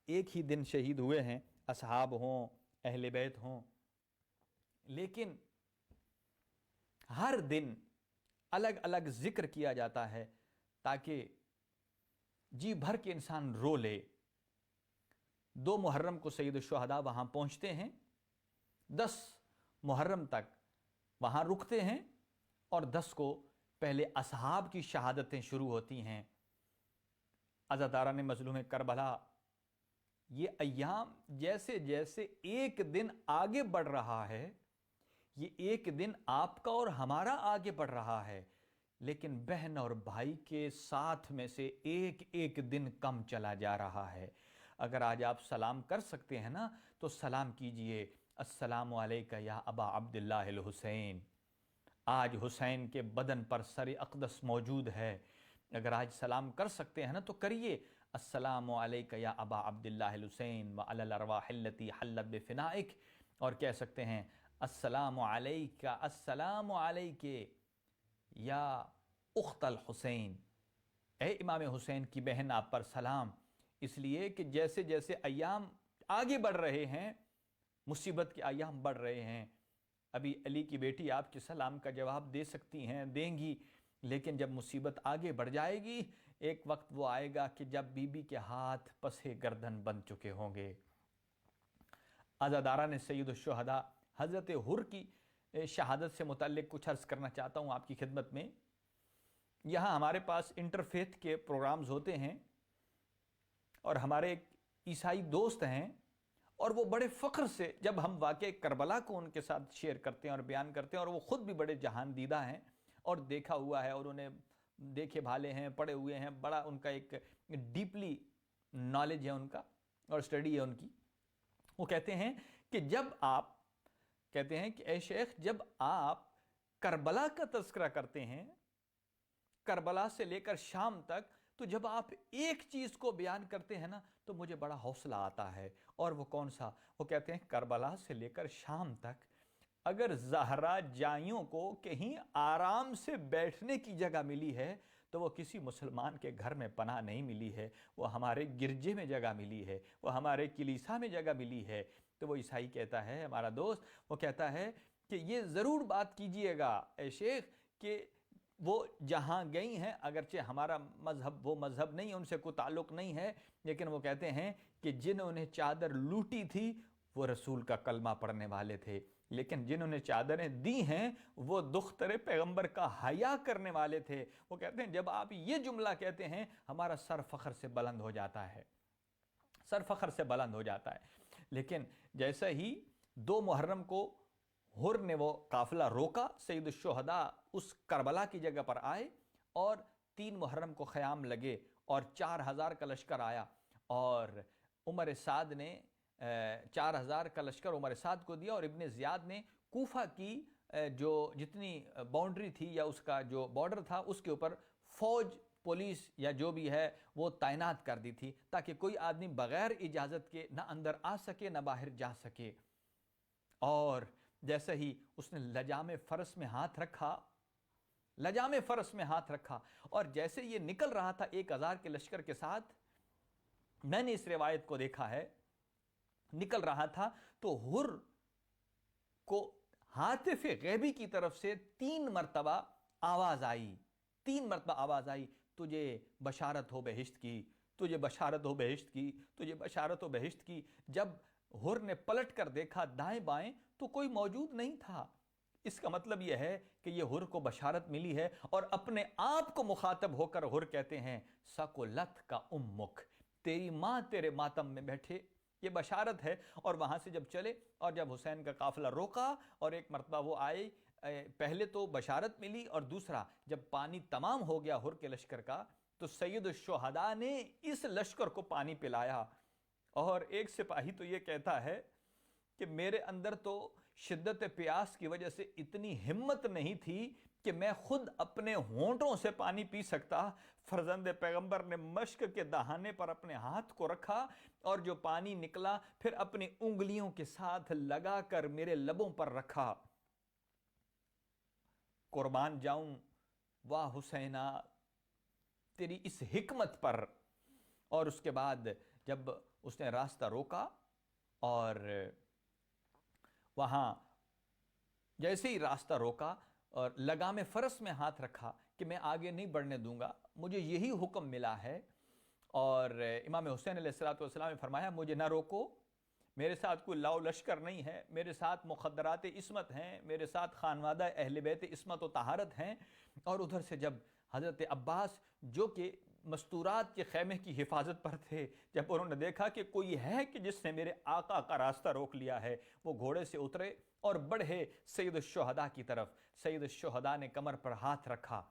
ایک ہی دن شہید ہوئے ہیں، اصحاب ہوں، اہل بیت ہوں، لیکن ہر دن الگ الگ ذکر کیا جاتا ہے تاکہ جی بھر کے انسان رو لے۔ 2 محرم کو سید الشہداء وہاں پہنچتے ہیں، 10 محرم تک وہاں رکتے ہیں، اور 10 کو پہلے اصحاب کی شہادتیں شروع ہوتی ہیں۔ عزاداران مظلوم کربلا، یہ ایام جیسے جیسے ایک دن آگے بڑھ رہا ہے، یہ ایک دن آپ کا اور ہمارا آگے بڑھ رہا ہے، لیکن بہن اور بھائی کے ساتھ میں سے ایک ایک دن کم چلا جا رہا ہے۔ اگر آج آپ سلام کر سکتے ہیں نا تو سلام کیجئے، السلام علیکہ یا ابا عبداللہ الحسین۔ آج حسین کے بدن پر سر اقدس موجود ہے، اگر آج سلام کر سکتے ہیں نا تو کریے، السلام علیکہ یا ابا عبداللہ الحسین وعلی الارواح التی حلت بفنائک، اور کہہ سکتے ہیں السلام علیکہ، السلام علیکہ یا اخت الحسین، اے امام حسین کی بہن آپ پر سلام۔ اس لیے کہ جیسے جیسے ایام آگے بڑھ رہے ہیں، مصیبت کے ایام بڑھ رہے ہیں۔ ابھی علی کی بیٹی آپ کے سلام کا جواب دے سکتی ہیں، دیں گی، لیکن جب مصیبت آگے بڑھ جائے گی، ایک وقت وہ آئے گا کہ جب بی بی کے ہاتھ پسے گردن بن چکے ہوں گے۔ عزاداران سید الشہداء، حضرت حر کی شہادت سے متعلق کچھ عرض کرنا چاہتا ہوں آپ کی خدمت میں۔ یہاں ہمارے پاس انٹرفیتھ کے پروگرامز ہوتے ہیں، اور ہمارے ایک عیسائی دوست ہیں، اور وہ بڑے فخر سے جب ہم واقعہ کربلا کو ان کے ساتھ شیئر کرتے ہیں اور بیان کرتے ہیں، اور وہ خود بھی بڑے جہان دیدہ ہیں اور دیکھا ہوا ہے، اور انہیں دیکھے بھالے ہیں، پڑھے ہوئے ہیں، بڑا ان کا ایک ڈیپلی نالج ہے ان کا، اور اسٹڈی ہے ان کی۔ وہ کہتے ہیں کہ جب آپ کہتے ہیں کہ اے شیخ، جب آپ کربلا کا تذکرہ کرتے ہیں، کربلا سے لے کر شام تک، تو جب آپ ایک چیز کو بیان کرتے ہیں نا تو مجھے بڑا حوصلہ آتا ہے، اور وہ کون سا؟ وہ کہتے ہیں کربلا سے لے کر شام تک اگر زہرا جائیوں کو کہیں آرام سے بیٹھنے کی جگہ ملی ہے تو وہ کسی مسلمان کے گھر میں پناہ نہیں ملی ہے، وہ ہمارے گرجے میں جگہ ملی ہے، وہ ہمارے کلیسا میں جگہ ملی ہے۔ تو وہ عیسائی کہتا ہے، ہمارا دوست، وہ کہتا ہے کہ یہ ضرور بات کیجئے گا اے شیخ کہ وہ جہاں گئی ہیں، اگرچہ ہمارا مذہب وہ مذہب نہیں، ان سے کوئی تعلق نہیں ہے، لیکن وہ کہتے ہیں کہ جنہوں نے چادر لوٹی تھی وہ رسول کا کلمہ پڑھنے والے تھے، لیکن جنہوں نے چادریں دی ہیں وہ دختر پیغمبر کا حیا کرنے والے تھے۔ وہ کہتے ہیں جب آپ یہ جملہ کہتے ہیں ہمارا سر فخر سے بلند ہو جاتا ہے، سر فخر سے بلند ہو جاتا ہے۔ لیکن جیسا ہی 2 محرم کو حر نے وہ قافلہ روکا، سید الشہداء اس کربلا کی جگہ پر آئے، اور 3 محرم کو خیام لگے، اور 4000 کا لشکر آیا، اور عمر سعد نے 4000 کا لشکر عمر سعد کو دیا، اور ابن زیاد نے کوفہ کی جو جتنی باؤنڈری تھی یا اس کا جو بارڈر تھا اس کے اوپر فوج، پولیس یا جو بھی ہے وہ تعینات کر دی تھی، تاکہ کوئی آدمی بغیر اجازت کے نہ اندر آ سکے نہ باہر جا سکے۔ اور جیسے ہی اس نے لجام فرس میں ہاتھ رکھا، لجام فرس میں ہاتھ رکھا، اور جیسے یہ نکل رہا تھا 1000 کے لشکر کے ساتھ، میں نے اس روایت کو دیکھا ہے، نکل رہا تھا تو حر کو ہاتف غیبی کی طرف سے 3 مرتبہ آواز آئی، 3 مرتبہ آواز آئی، تجھے بشارت ہو بہشت کی، تجھے بشارت ہو بہشت کی، تجھے بشارت ہو بہشت کی۔ جب حر نے پلٹ کر دیکھا دائیں بائیں تو کوئی موجود نہیں تھا۔ اس کا مطلب یہ ہے کہ یہ حر کو بشارت ملی ہے، اور اپنے آپ کو مخاطب ہو کر حر کہتے ہیں سکلت کا امک، تیری ماں تیرے ماتم میں بیٹھے، یہ بشارت ہے۔ اور وہاں سے جب چلے اور جب حسین کا قافلہ روکا اور ایک مرتبہ وہ آئے، پہلے تو بشارت ملی، اور دوسرا جب پانی تمام ہو گیا حر کے لشکر کا تو سید الشہداء نے اس لشکر کو پانی پلایا۔ اور ایک سپاہی تو یہ کہتا ہے کہ میرے اندر تو شدت پیاس کی وجہ سے اتنی ہمت نہیں تھی کہ میں خود اپنے ہونٹوں سے پانی پی سکتا۔ فرزند پیغمبر نے مشک کے دہانے پر اپنے ہاتھ کو رکھا اور جو پانی نکلا پھر اپنی انگلیوں کے ساتھ لگا کر میرے لبوں پر رکھا۔ قربان جاؤں واہ حسینہ تیری اس حکمت پر۔ اور اس کے بعد جب اس نے راستہ روکا اور وہاں جیسے ہی راستہ روکا اور لگام فرس میں ہاتھ رکھا کہ میں آگے نہیں بڑھنے دوں گا، مجھے یہی حکم ملا ہے۔ اور امام حسین علیہ السلام نے فرمایا مجھے نہ روکو، میرے ساتھ کوئی لاؤ لشکر نہیں ہے، میرے ساتھ مخدرات عصمت ہیں، میرے ساتھ خانوادہ اہل بیت عصمت و طہارت ہیں۔ اور ادھر سے جب حضرت عباس جو کہ مستورات کے خیمے کی حفاظت پر تھے، جب انہوں نے دیکھا کہ کوئی ہے کہ جس نے میرے آقا کا راستہ روک لیا ہے، وہ گھوڑے سے اترے اور بڑھے سید الشہداء کی طرف۔ سید الشہداء نے کمر پر ہاتھ رکھا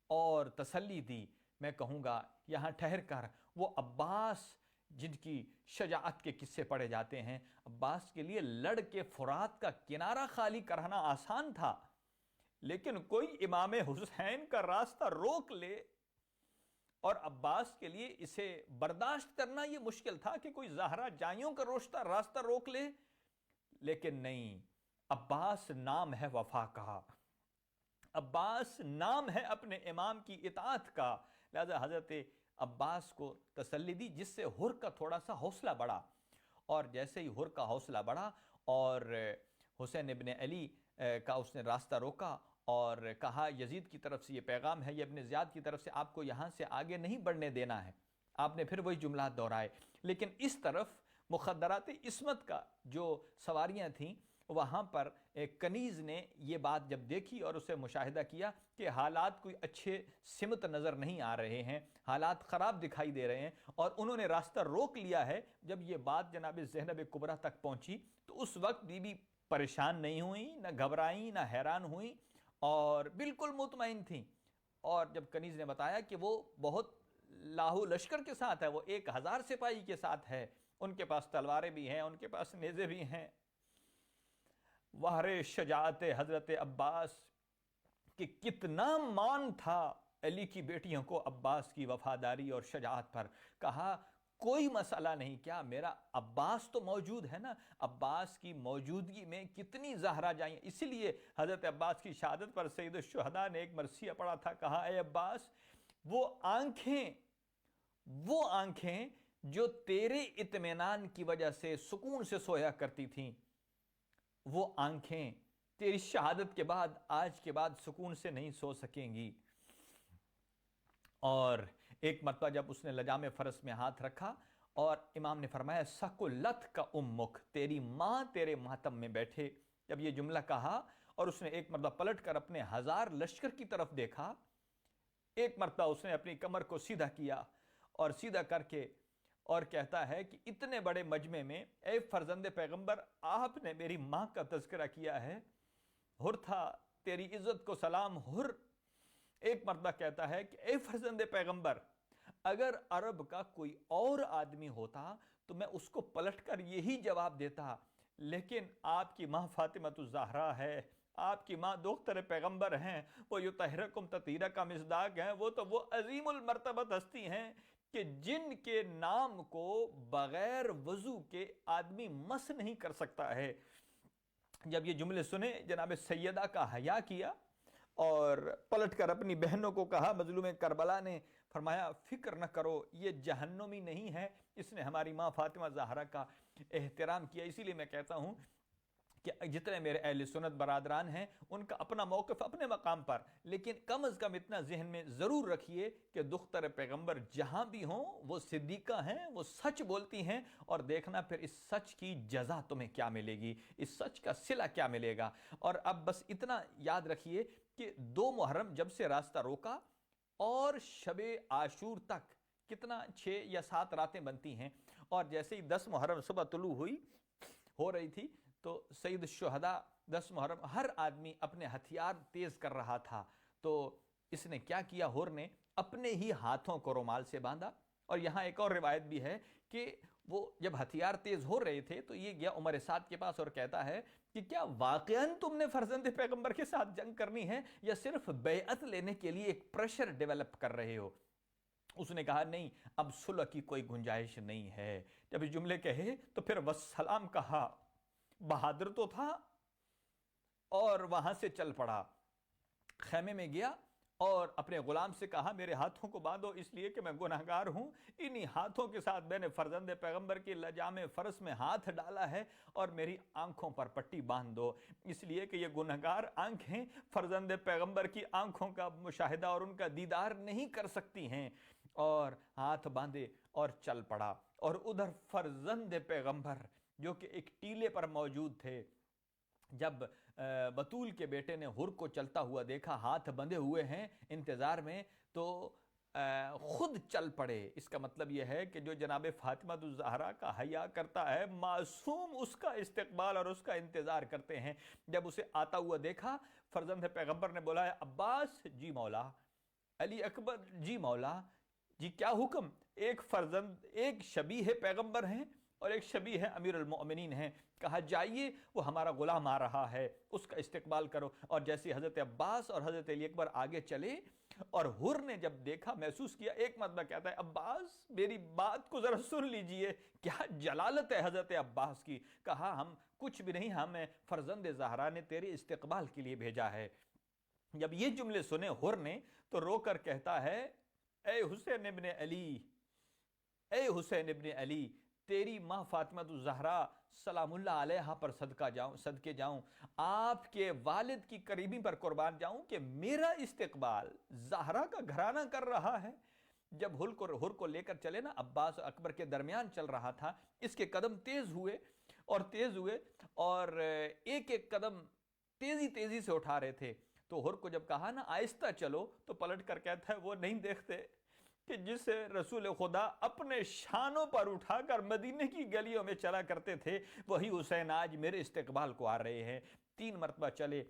اور تسلی دی۔ میں کہوں گا یہاں ٹھہر کر وہ عباس جن کی شجاعت کے قصے پڑھے جاتے ہیں، عباس کے لیے لڑ کے فرات کا کنارہ خالی کرنا آسان تھا، لیکن کوئی امام حسین کا راستہ روک لے اور عباس کے لیے اسے برداشت کرنا یہ مشکل تھا کہ کوئی زہرا جائیوں کا راستہ روک لے۔ لیکن نہیں، عباس نام ہے وفا کا، عباس نام ہے اپنے امام کی اطاعت کا، لہذا حضرت عباس کو تسلی دی، جس سے حر کا تھوڑا سا حوصلہ بڑھا۔ اور جیسے ہی حر کا حوصلہ بڑھا اور حسین ابن علی کا اس نے راستہ روکا اور کہا یزید کی طرف سے یہ پیغام ہے، یہ ابن زیاد کی طرف سے، آپ کو یہاں سے آگے نہیں بڑھنے دینا ہے، آپ نے پھر وہی جملات دہرائے۔ لیکن اس طرف مخدرات عصمت کا جو سواریاں تھیں وہاں پر ایک کنیز نے یہ بات جب دیکھی اور اسے مشاہدہ کیا کہ حالات کوئی اچھے سمت نظر نہیں آ رہے ہیں، حالات خراب دکھائی دے رہے ہیں، اور انہوں نے راستہ روک لیا ہے۔ جب یہ بات جناب زینب کبریٰ تک پہنچی تو اس وقت بی بی پریشان نہیں ہوئیں، نہ گھبرائیں، نہ حیران ہوئیں، اور بالکل مطمئن تھیں۔ اور جب کنیز نے بتایا کہ وہ بہت لاہو لشکر کے ساتھ ہے، وہ 1000 سپاہی کے ساتھ ہے، ان کے پاس تلواریں بھی ہیں، ان کے پاس نیزے بھی ہیں، وہر شجاعت حضرت عباس کہ کتنا مان تھا علی کی بیٹیوں کو عباس کی وفاداری اور شجاعت پر۔ کہا کوئی مسئلہ نہیں، کیا میرا عباس تو موجود ہے نا، عباس کی موجودگی میں کتنی زہرا جائیں۔ اسی لیے حضرت عباس کی شہادت پر سید الشہداء نے ایک مرثیہ پڑھا تھا، کہا اے عباس وہ آنکھیں جو تیرے اطمینان کی وجہ سے سکون سے سویا کرتی تھیں، وہ آنکھیں تیری شہادت کے بعد آج کے بعد سکون سے نہیں سو سکیں گی۔ اور ایک مرتبہ جب اس نے لجام فرس میں ہاتھ رکھا اور امام نے فرمایا سکلت کا امک، تیری ماں تیرے ماتم میں بیٹھے، جب یہ جملہ کہا اور اس نے ایک مرتبہ پلٹ کر اپنے 1000 لشکر کی طرف دیکھا، ایک مرتبہ اس نے اپنی کمر کو سیدھا کیا اور سیدھا کر کے اور کہتا ہے کہ اتنے بڑے مجمع میں اے فرزند پیغمبر آپ نے میری ماں کا تذکرہ کیا ہے، حر تھا تیری عزت کو سلام حر۔ ایک مرتبہ کہتا ہے کہ اے فرزند پیغمبر اگر عرب کا کوئی اور آدمی ہوتا تو میں اس کو پلٹ کر یہی جواب دیتا، لیکن آپ کی ماں فاطمۃ الزہرا ہے، آپ کی ماں دختر پیغمبر ہیں، وہ یطہرکم تطہیرا کا مصداق ہیں، وہ تو وہ عظیم المرتبت ہستی ہیں کہ جن کے نام کو بغیر وضو کے آدمی مس نہیں کر سکتا ہے۔ جب یہ جملے سنے جناب سیدہ کا حیا کیا اور پلٹ کر اپنی بہنوں کو کہا، مظلوم کربلا نے فرمایا فکر نہ کرو، یہ جہنمی نہیں ہے، اس نے ہماری ماں فاطمہ زہرا کا احترام کیا۔ اسی لیے میں کہتا ہوں کہ جتنے میرے اہل سنت برادران ہیں ان کا اپنا موقف اپنے مقام پر، لیکن کم از کم اتنا ذہن میں ضرور رکھیے کہ دختر پیغمبر جہاں بھی ہوں وہ صدیقہ ہیں، وہ سچ بولتی ہیں، اور دیکھنا پھر اس سچ کی جزا تمہیں کیا ملے گی، اس سچ کا صلہ کیا ملے گا۔ اور اب بس اتنا یاد رکھیے کہ 2 محرم جب سے راستہ روکا اور شب عاشور تک کتنا 6 یا 7 راتیں بنتی ہیں، اور جیسے ہی 10 محرم صبح طلوع ہو رہی تھی تو سید الشہداء 10 محرم ہر آدمی اپنے ہتھیار تیز کر رہا تھا، تو اس نے کیا کیا، ہور نے اپنے ہی ہاتھوں کو رومال سے باندھا۔ اور یہاں ایک اور روایت بھی ہے کہ وہ جب ہتھیار تیز ہو رہے تھے تو یہ گیا عمر سعد کے پاس اور کہتا ہے کہ کیا واقعاً تم نے فرزند پیغمبر کے ساتھ جنگ کرنی ہے یا صرف بیعت لینے کے لیے ایک پریشر ڈیولپ کر رہے ہو؟ اس نے کہا نہیں، اب صلح کی کوئی گنجائش نہیں ہے۔ جب اس جملے کہے تو پھر والسلام کہا، بہادر تو تھا، اور وہاں سے چل پڑا، خیمے میں گیا اور اپنے غلام سے کہا میرے ہاتھوں کو باندھو، اس لیے کہ میں گناہگار ہوں، انہی ہاتھوں کے ساتھ میں نے فرزند پیغمبر کی لجام فرس میں ہاتھ ڈالا ہے، اور میری آنکھوں پر پٹی باندھ دو، اس لیے کہ یہ گناہگار آنکھیں فرزند پیغمبر کی آنکھوں کا مشاہدہ اور ان کا دیدار نہیں کر سکتی ہیں۔ اور ہاتھ باندھے اور چل پڑا، اور ادھر فرزند پیغمبر جو کہ ایک ٹیلے پر موجود تھے، جب بطول کے بیٹے نے حر کو چلتا ہوا دیکھا، ہاتھ بندھے ہوئے ہیں انتظار میں، تو خود چل پڑے۔ اس کا مطلب یہ ہے کہ جو جناب فاطمہ الزہرا کا حیا کرتا ہے، معصوم اس کا استقبال اور اس کا انتظار کرتے ہیں۔ جب اسے آتا ہوا دیکھا، فرزند پیغمبر نے بولا عباس، جی مولا، علی اکبر، جی مولا، جی کیا حکم؟ ایک فرزند، ایک شبیہ پیغمبر ہیں اور ایک شبیہ امیر المؤمنین ہیں، کہا جائیے وہ ہمارا غلام آ رہا ہے، اس کا استقبال کرو۔ اور جیسے حضرت عباس اور حضرت علی اکبر آگے چلے، اور حر نے جب دیکھا، محسوس کیا، ایک مرتبہ کہتا ہے عباس میری بات کو ذرا سن لیجئے، کیا جلالت ہے حضرت عباس کی۔ کہا ہم کچھ بھی نہیں، ہمیں فرزند زہرا نے تیرے استقبال کے لیے بھیجا ہے۔ جب یہ جملے سنے حر نے تو رو کر کہتا ہے اے حسین ابن علی، اے حسین ابن علی، تیری ماں فاطمہ الزہرا سلام اللہ علیہا پر صدقے جاؤں، آپ کے والد کی قریبی پر قربان جاؤں کہ میرا استقبال زہرا کا گھرانہ کر رہا ہے۔ جب حر کو لے کر چلے نا، عباس اور اکبر کے درمیان چل رہا تھا، اس کے قدم تیز ہوئے اور ایک ایک قدم تیزی سے اٹھا رہے تھے۔ تو حر کو جب کہا نا آہستہ چلو، تو پلٹ کر کہتا ہے وہ نہیں دیکھتے کہ جسے رسول خدا اپنے شانوں پر اٹھا کر مدینے کی گلیوں میں چلا کرتے تھے، وہی حسین آج میرے استقبال کو آ رہے ہیں۔ 3 مرتبہ چلے،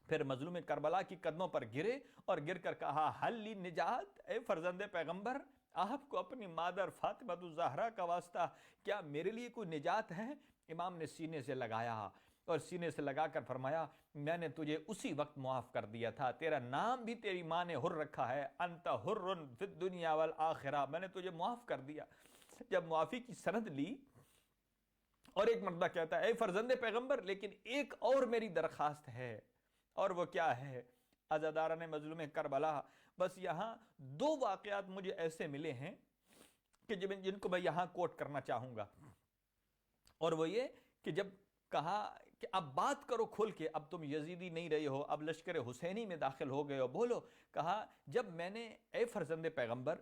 پھر مظلوم کربلا کی قدموں پر گرے اور گر کر کہا حل لی نجات، اے فرزند پیغمبر، آپ کو اپنی مادر فاطمہ الزہرا کا واسطہ، کیا میرے لیے کوئی نجات ہے؟ امام نے سینے سے لگایا اور سینے سے لگا کر فرمایا میں نے تجھے اسی وقت معاف کر دیا تھا، تیرا نام بھی تیری ماں نے حر رکھا ہے، انت حر فی الدنیا والآخرہ، میں نے تجھے معاف کر دیا۔ جب معافی کی سند لی اور ایک مرتبہ کہتا ہے اے فرزند پیغمبر، لیکن ایک اور میری درخواست ہے، اور وہ کیا ہے؟ عزاداران مظلوم کربلا، بس یہاں 2 واقعات مجھے ایسے ملے ہیں کہ جن کو میں یہاں کوٹ کرنا چاہوں گا، اور وہ یہ کہ جب کہا کہ اب بات کرو کھول کے، اب تم یزیدی نہیں رہے ہو، اب لشکر حسینی میں داخل ہو گئے ہو، بولو۔ کہا جب میں نے اے فرزند پیغمبر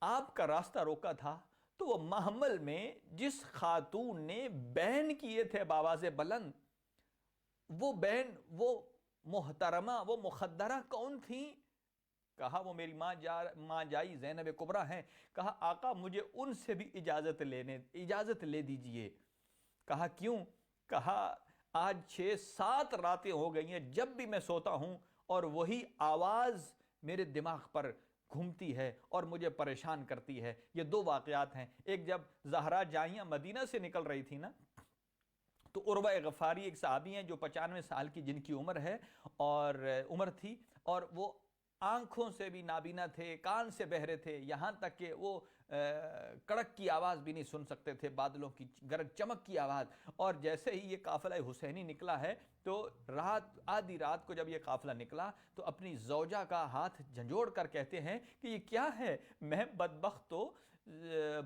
آپ کا راستہ روکا تھا تو وہ محمل میں جس خاتون نے بین کیے تھے بآواز بلند، وہ بین، وہ محترمہ، وہ مخدرہ کون تھیں؟ کہا وہ میری ماں جائی زینب کبریٰ ہیں۔ کہا آقا مجھے ان سے بھی اجازت لے دیجئے۔ کہا کیوں؟ کہا آج 6-7 راتیں ہو گئی ہیں، جب بھی میں سوتا ہوں اور وہی آواز میرے دماغ پر گھومتی ہے اور مجھے پریشان کرتی ہے۔ یہ 2 واقعات ہیں۔ ایک جب زہرا جائیاں مدینہ سے نکل رہی تھی نا، تو عروہ غفاری ایک صحابی ہیں جو 95 سال کی جن کی عمر تھی، اور وہ آنکھوں سے بھی نابینا تھے، کان سے بہرے تھے، یہاں تک کہ وہ کڑک کی آواز بھی نہیں سن سکتے تھے، بادلوں کی گرج چمک کی آواز. اور جیسے ہی یہ قافلہ حسینی نکلا ہے تو آدھی رات کو جب یہ قافلہ نکلا تو اپنی زوجہ کا ہاتھ جھنجھوڑ کر کہتے ہیں کہ یہ کیا ہے، میں بدبخت تو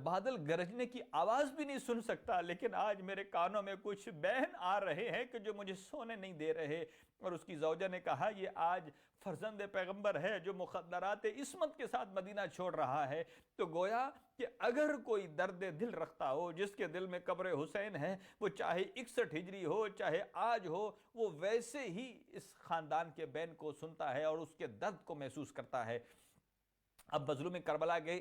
بادل گرجنے کی آواز بھی نہیں سن سکتا، لیکن آج میرے کانوں میں کچھ بہن آ رہے ہیں کہ جو مجھے سونے نہیں دے رہے. اور اس کی زوجہ نے کہا یہ آج فرزند پیغمبر ہے جو مخدرات عصمت کے ساتھ مدینہ چھوڑ رہا ہے. تو گویا کہ اگر کوئی درد دل رکھتا ہو، جس کے دل میں قبر حسین ہے، وہ چاہے 61 ہجری ہو چاہے آج ہو، وہ ویسے ہی اس خاندان کے بین کو سنتا ہے اور اس کے درد کو محسوس کرتا ہے. اب مظلوم کربلا گئے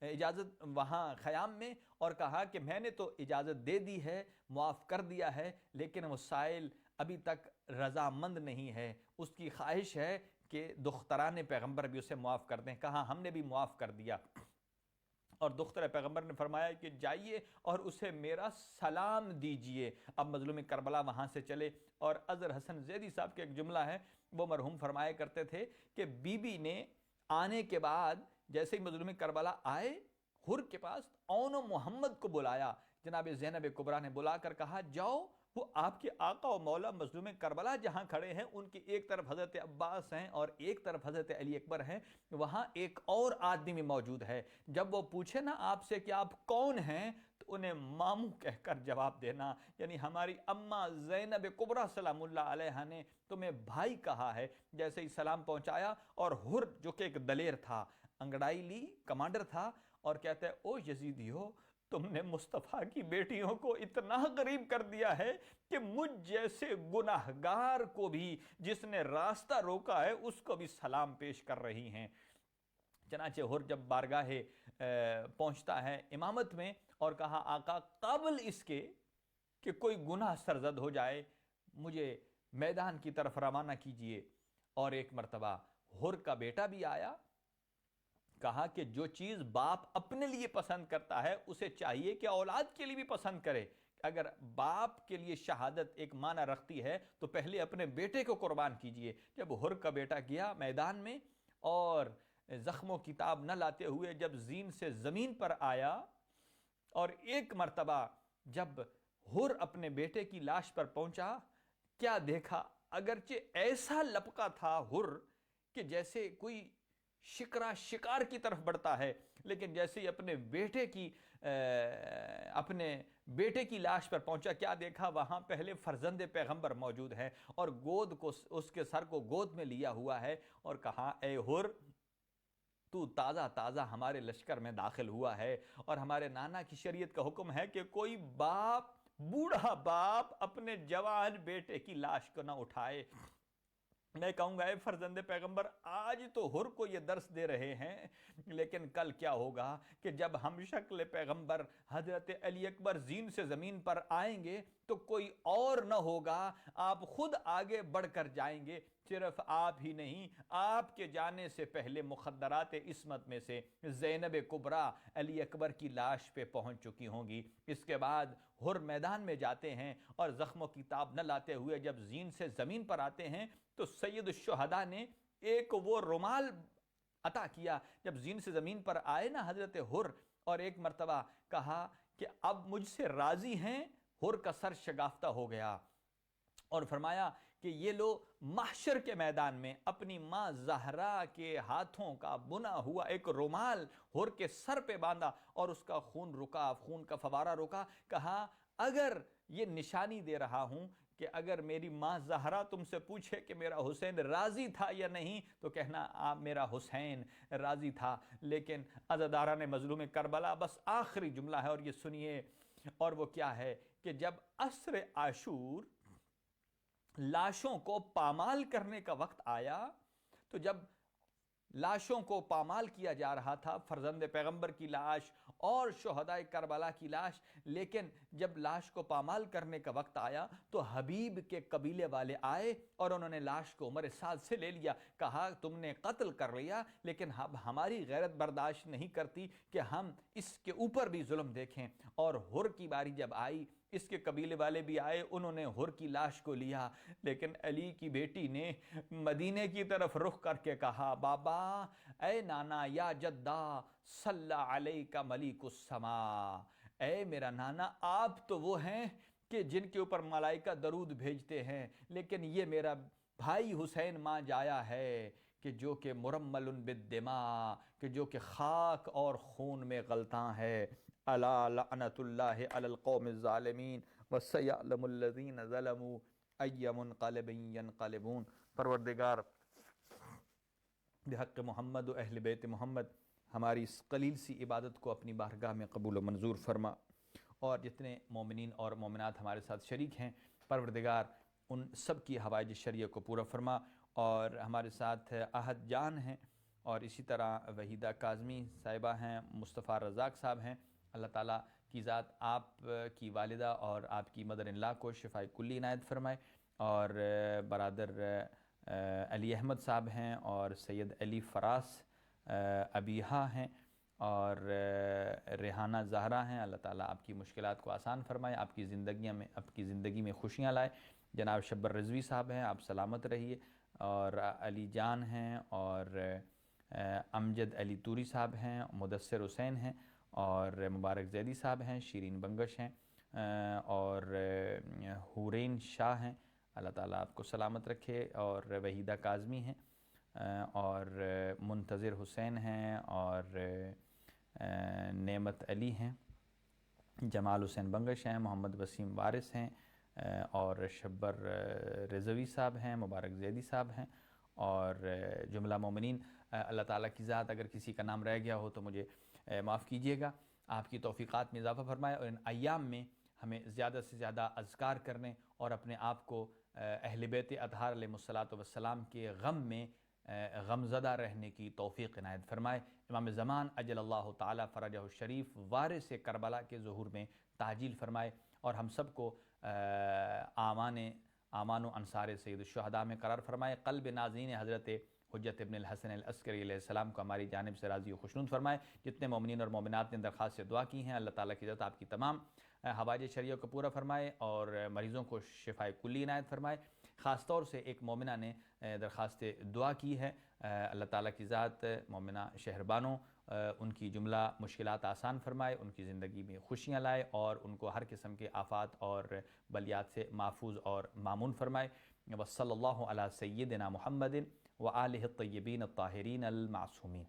اجازت وہاں خیام میں، اور کہا کہ میں نے تو اجازت دے دی ہے، معاف کر دیا ہے، لیکن وہ سائل ابھی تک رضامند نہیں ہے. اس کی خواہش ہے کہ دختران پیغمبر بھی اسے معاف کر دیں. کہا ہم نے بھی معاف کر دیا. اور دختر پیغمبر نے فرمایا کہ جائیے اور اسے میرا سلام دیجئے. اب مظلوم کربلا وہاں سے چلے، اور اظہر حسن زیدی صاحب کے ایک جملہ ہے، وہ مرحوم فرمایا کرتے تھے کہ بی بی نے آنے کے بعد جیسے ہی مظلوم کربلا آئے حر کے پاس، اون و محمد کو بلایا. جناب زینب کبریٰ نے بلا کر کہا جاؤ، وہ آپ کے آقا و مولا مظلوم کربلا جہاں کھڑے ہیں ان کی ایک طرف حضرت عباس ہیں اور ایک طرف حضرت علی اکبر ہیں، وہاں ایک اور آدمی موجود ہے. جب وہ پوچھے نا آپ سے کہ آپ کون ہیں تو انہیں ماموں کہہ کر جواب دینا، یعنی ہماری اماں زینب کبریٰ سلام اللہ علیہ نے تمہیں بھائی کہا ہے. جیسے ہی سلام پہنچایا، اور حر جو کہ ایک دلیر تھا، انگڑائی لی، کمانڈر تھا، اور کہتا ہے او یزیدیو، تم نے مصطفیٰ کی بیٹیوں کو اتنا غریب کر دیا ہے کہ مجھ جیسے گناہگار کو بھی، جس نے راستہ روکا ہے، اس کو بھی سلام پیش کر رہی ہیں. چنانچہ حر جب بارگاہ پہنچتا ہے امامت میں، اور کہا آقا قبل اس کے کہ کوئی گناہ سرزد ہو جائے مجھے میدان کی طرف روانہ کیجئے. اور ایک مرتبہ حر کا بیٹا بھی آیا، کہا کہ جو چیز باپ اپنے لیے پسند کرتا ہے اسے چاہیے کہ اولاد کے لیے بھی پسند کرے. اگر باپ کے لیے شہادت ایک معنی رکھتی ہے تو پہلے اپنے بیٹے کو قربان کیجئے. جب حر کا بیٹا گیا میدان میں اور زخم و کتاب نہ لاتے ہوئے جب زین سے زمین پر آیا، اور ایک مرتبہ جب حر اپنے بیٹے کی لاش پر پہنچا، کیا دیکھا، اگرچہ ایسا لپکا تھا حر کہ جیسے کوئی شکرا شکار کی طرف بڑھتا ہے، لیکن جیسے ہی اپنے بیٹے کی لاش پر پہنچا، کیا دیکھا، وہاں پہلے فرزند پیغمبر موجود ہے اور گود کو، اس کے سر کو گود میں لیا ہوا ہے، اور کہا اے حر، تو تازہ تازہ ہمارے لشکر میں داخل ہوا ہے، اور ہمارے نانا کی شریعت کا حکم ہے کہ کوئی باپ، بوڑھا باپ اپنے جوان بیٹے کی لاش کو نہ اٹھائے. میں کہوں گا اے فرزند پیغمبر، آج تو حر کو یہ درس دے رہے ہیں، لیکن کل کیا ہوگا کہ جب ہم شکل پیغمبر حضرت علی اکبر زین سے زمین پر آئیں گے تو کوئی اور نہ ہوگا، آپ خود آگے بڑھ کر جائیں گے. صرف آپ ہی نہیں، آپ کے جانے سے پہلے مخدرات عصمت میں سے زینب کبریٰ علی اکبر کی لاش پہ پہنچ چکی ہوں گی. اس کے بعد حر میدان میں جاتے ہیں، اور زخم و کتاب نہ لاتے ہوئے جب زین سے زمین پر آتے ہیں تو سید الشہداء نے ایک وہ رومال عطا کیا. جب زین سے زمین پر آئے نا حضرت حر، اور ایک مرتبہ کہا کہ اب مجھ سے راضی ہیں، حر کا سر شگافتہ ہو گیا، اور فرمایا کہ یہ لو محشر کے میدان میں اپنی ماں زہرا کے ہاتھوں کا بنا ہوا ایک رومال حر کے سر پہ باندھا، اور اس کا خون رکا، خون کا فوارہ رکا. کہا اگر یہ نشانی دے رہا ہوں کہ اگر میری ماں زہرا تم سے پوچھے کہ میرا حسین راضی تھا یا نہیں تو کہنا آپ میرا حسین راضی تھا. لیکن عزاداران مظلوم کربلا، بس آخری جملہ ہے اور یہ سنیے، اور وہ کیا ہے کہ جب عصر عاشور لاشوں کو پامال کرنے کا وقت آیا، تو جب لاشوں کو پامال کیا جا رہا تھا، فرزند پیغمبر کی لاش اور شہداء کربلا کی لاش، لیکن جب لاش کو پامال کرنے کا وقت آیا تو حبیب کے قبیلے والے آئے اور انہوں نے لاش کو عمر سعد سے لے لیا. کہا تم نے قتل کر لیا، لیکن اب ہماری غیرت برداشت نہیں کرتی کہ ہم اس کے اوپر بھی ظلم دیکھیں. اور حر کی باری جب آئی اس کے قبیلے والے بھی آئے، انہوں نے حر کی لاش کو لیا، لیکن علی کی بیٹی نے مدینے کی طرف رخ کر کے کہا، بابا، اے نانا، یا جدہ، صلی علیک ملیک السماء، اے میرا نانا، آپ تو وہ ہیں کہ جن کے اوپر ملائکہ درود بھیجتے ہیں، لیکن یہ میرا بھائی حسین ماں جایا ہے کہ جو کہ مرمل بالدماء، کہ جو کہ خاک اور خون میں غلطاں ہے۔ الا لعنت اللہ علی القوم الظالمین وسیعلم الذین ظلموا ای منقلب ینقلبون۔ پروردگار بحق محمد و اہل بیت محمد ہماری اس قلیل سی عبادت کو اپنی بارگاہ میں قبول و منظور فرما، اور جتنے مومنین اور مومنات ہمارے ساتھ شریک ہیں پروردگار ان سب کی حوائج شرعیہ کو پورا فرما، اور ہمارے ساتھ احد جان ہیں، اور اسی طرح وحیدہ کاظمی صاحبہ ہیں، مصطفیٰ رزاق صاحب ہیں۔ اللہ تعالیٰ کی ذات آپ کی والدہ اور آپ کی مدر ان لا کو شفائے کلی عنایت فرمائے، اور برادر علی احمد صاحب ہیں، اور سید علی فراس ابیہا ہیں، اور ریحانہ زہرا ہیں۔ اللہ تعالیٰ آپ کی مشکلات کو آسان فرمائے، آپ کی زندگی میں خوشیاں لائے۔ جناب شبر رضوی صاحب ہیں، آپ سلامت رہیے، اور علی جان ہیں، اور امجد علی توری صاحب ہیں، مدثر حسین ہیں، اور مبارک زیدی صاحب ہیں، شیرین بنگش ہیں، اور حورین شاہ ہیں۔ اللہ تعالیٰ آپ کو سلامت رکھے، اور وحیدہ کاظمی ہیں، اور منتظر حسین ہیں، اور نعمت علی ہیں، جمال حسین بنگش ہیں، محمد وسیم وارث ہیں، اور شبر رضوی صاحب ہیں، مبارک زیدی صاحب ہیں، اور جملہ مومنین۔ اللہ تعالیٰ کی ذات اگر کسی کا نام رہ گیا ہو تو مجھے معاف کیجیے گا، آپ کی توفیقات میں اضافہ فرمائے، اور ان ایام میں ہمیں زیادہ سے زیادہ اذکار کرنے اور اپنے آپ کو اہل بیت اطہار علیہ الصلاۃ والسلام کے غم میں غمزدہ رہنے کی توفیق عنایت فرمائے۔ امام زمان اجل اللہ تعالیٰ فرجہ الشریف وارث کربلا کے ظہور میں تعجیل فرمائے، اور ہم سب کو آمان و انصار سید الشہداء میں قرار فرمائے۔ قلب ناظرین حضرت حجت ابن الحسن العسکری علیہ السلام کو ہماری جانب سے راضی و خوشنود فرمائے۔ جتنے مومنین اور مومنات نے درخواست سے دعا کی ہیں، اللہ تعالیٰ کی ذات آپ کی تمام حوائج شرعیہ کو پورا فرمائے، اور مریضوں کو شفائے کلی عنایت فرمائے۔ خاص طور سے ایک مومنہ نے درخواست دعا کی ہے، اللہ تعالیٰ کی ذات مومنہ شہربانوں ان کی جملہ مشکلات آسان فرمائے، ان کی زندگی میں خوشیاں لائے، اور ان کو ہر قسم کے آفات اور بلیات سے محفوظ اور مامون فرمائے۔ وصلی اللہ علی سیدنا محمد وآلہ الطیبین الطاہرین المعصومین۔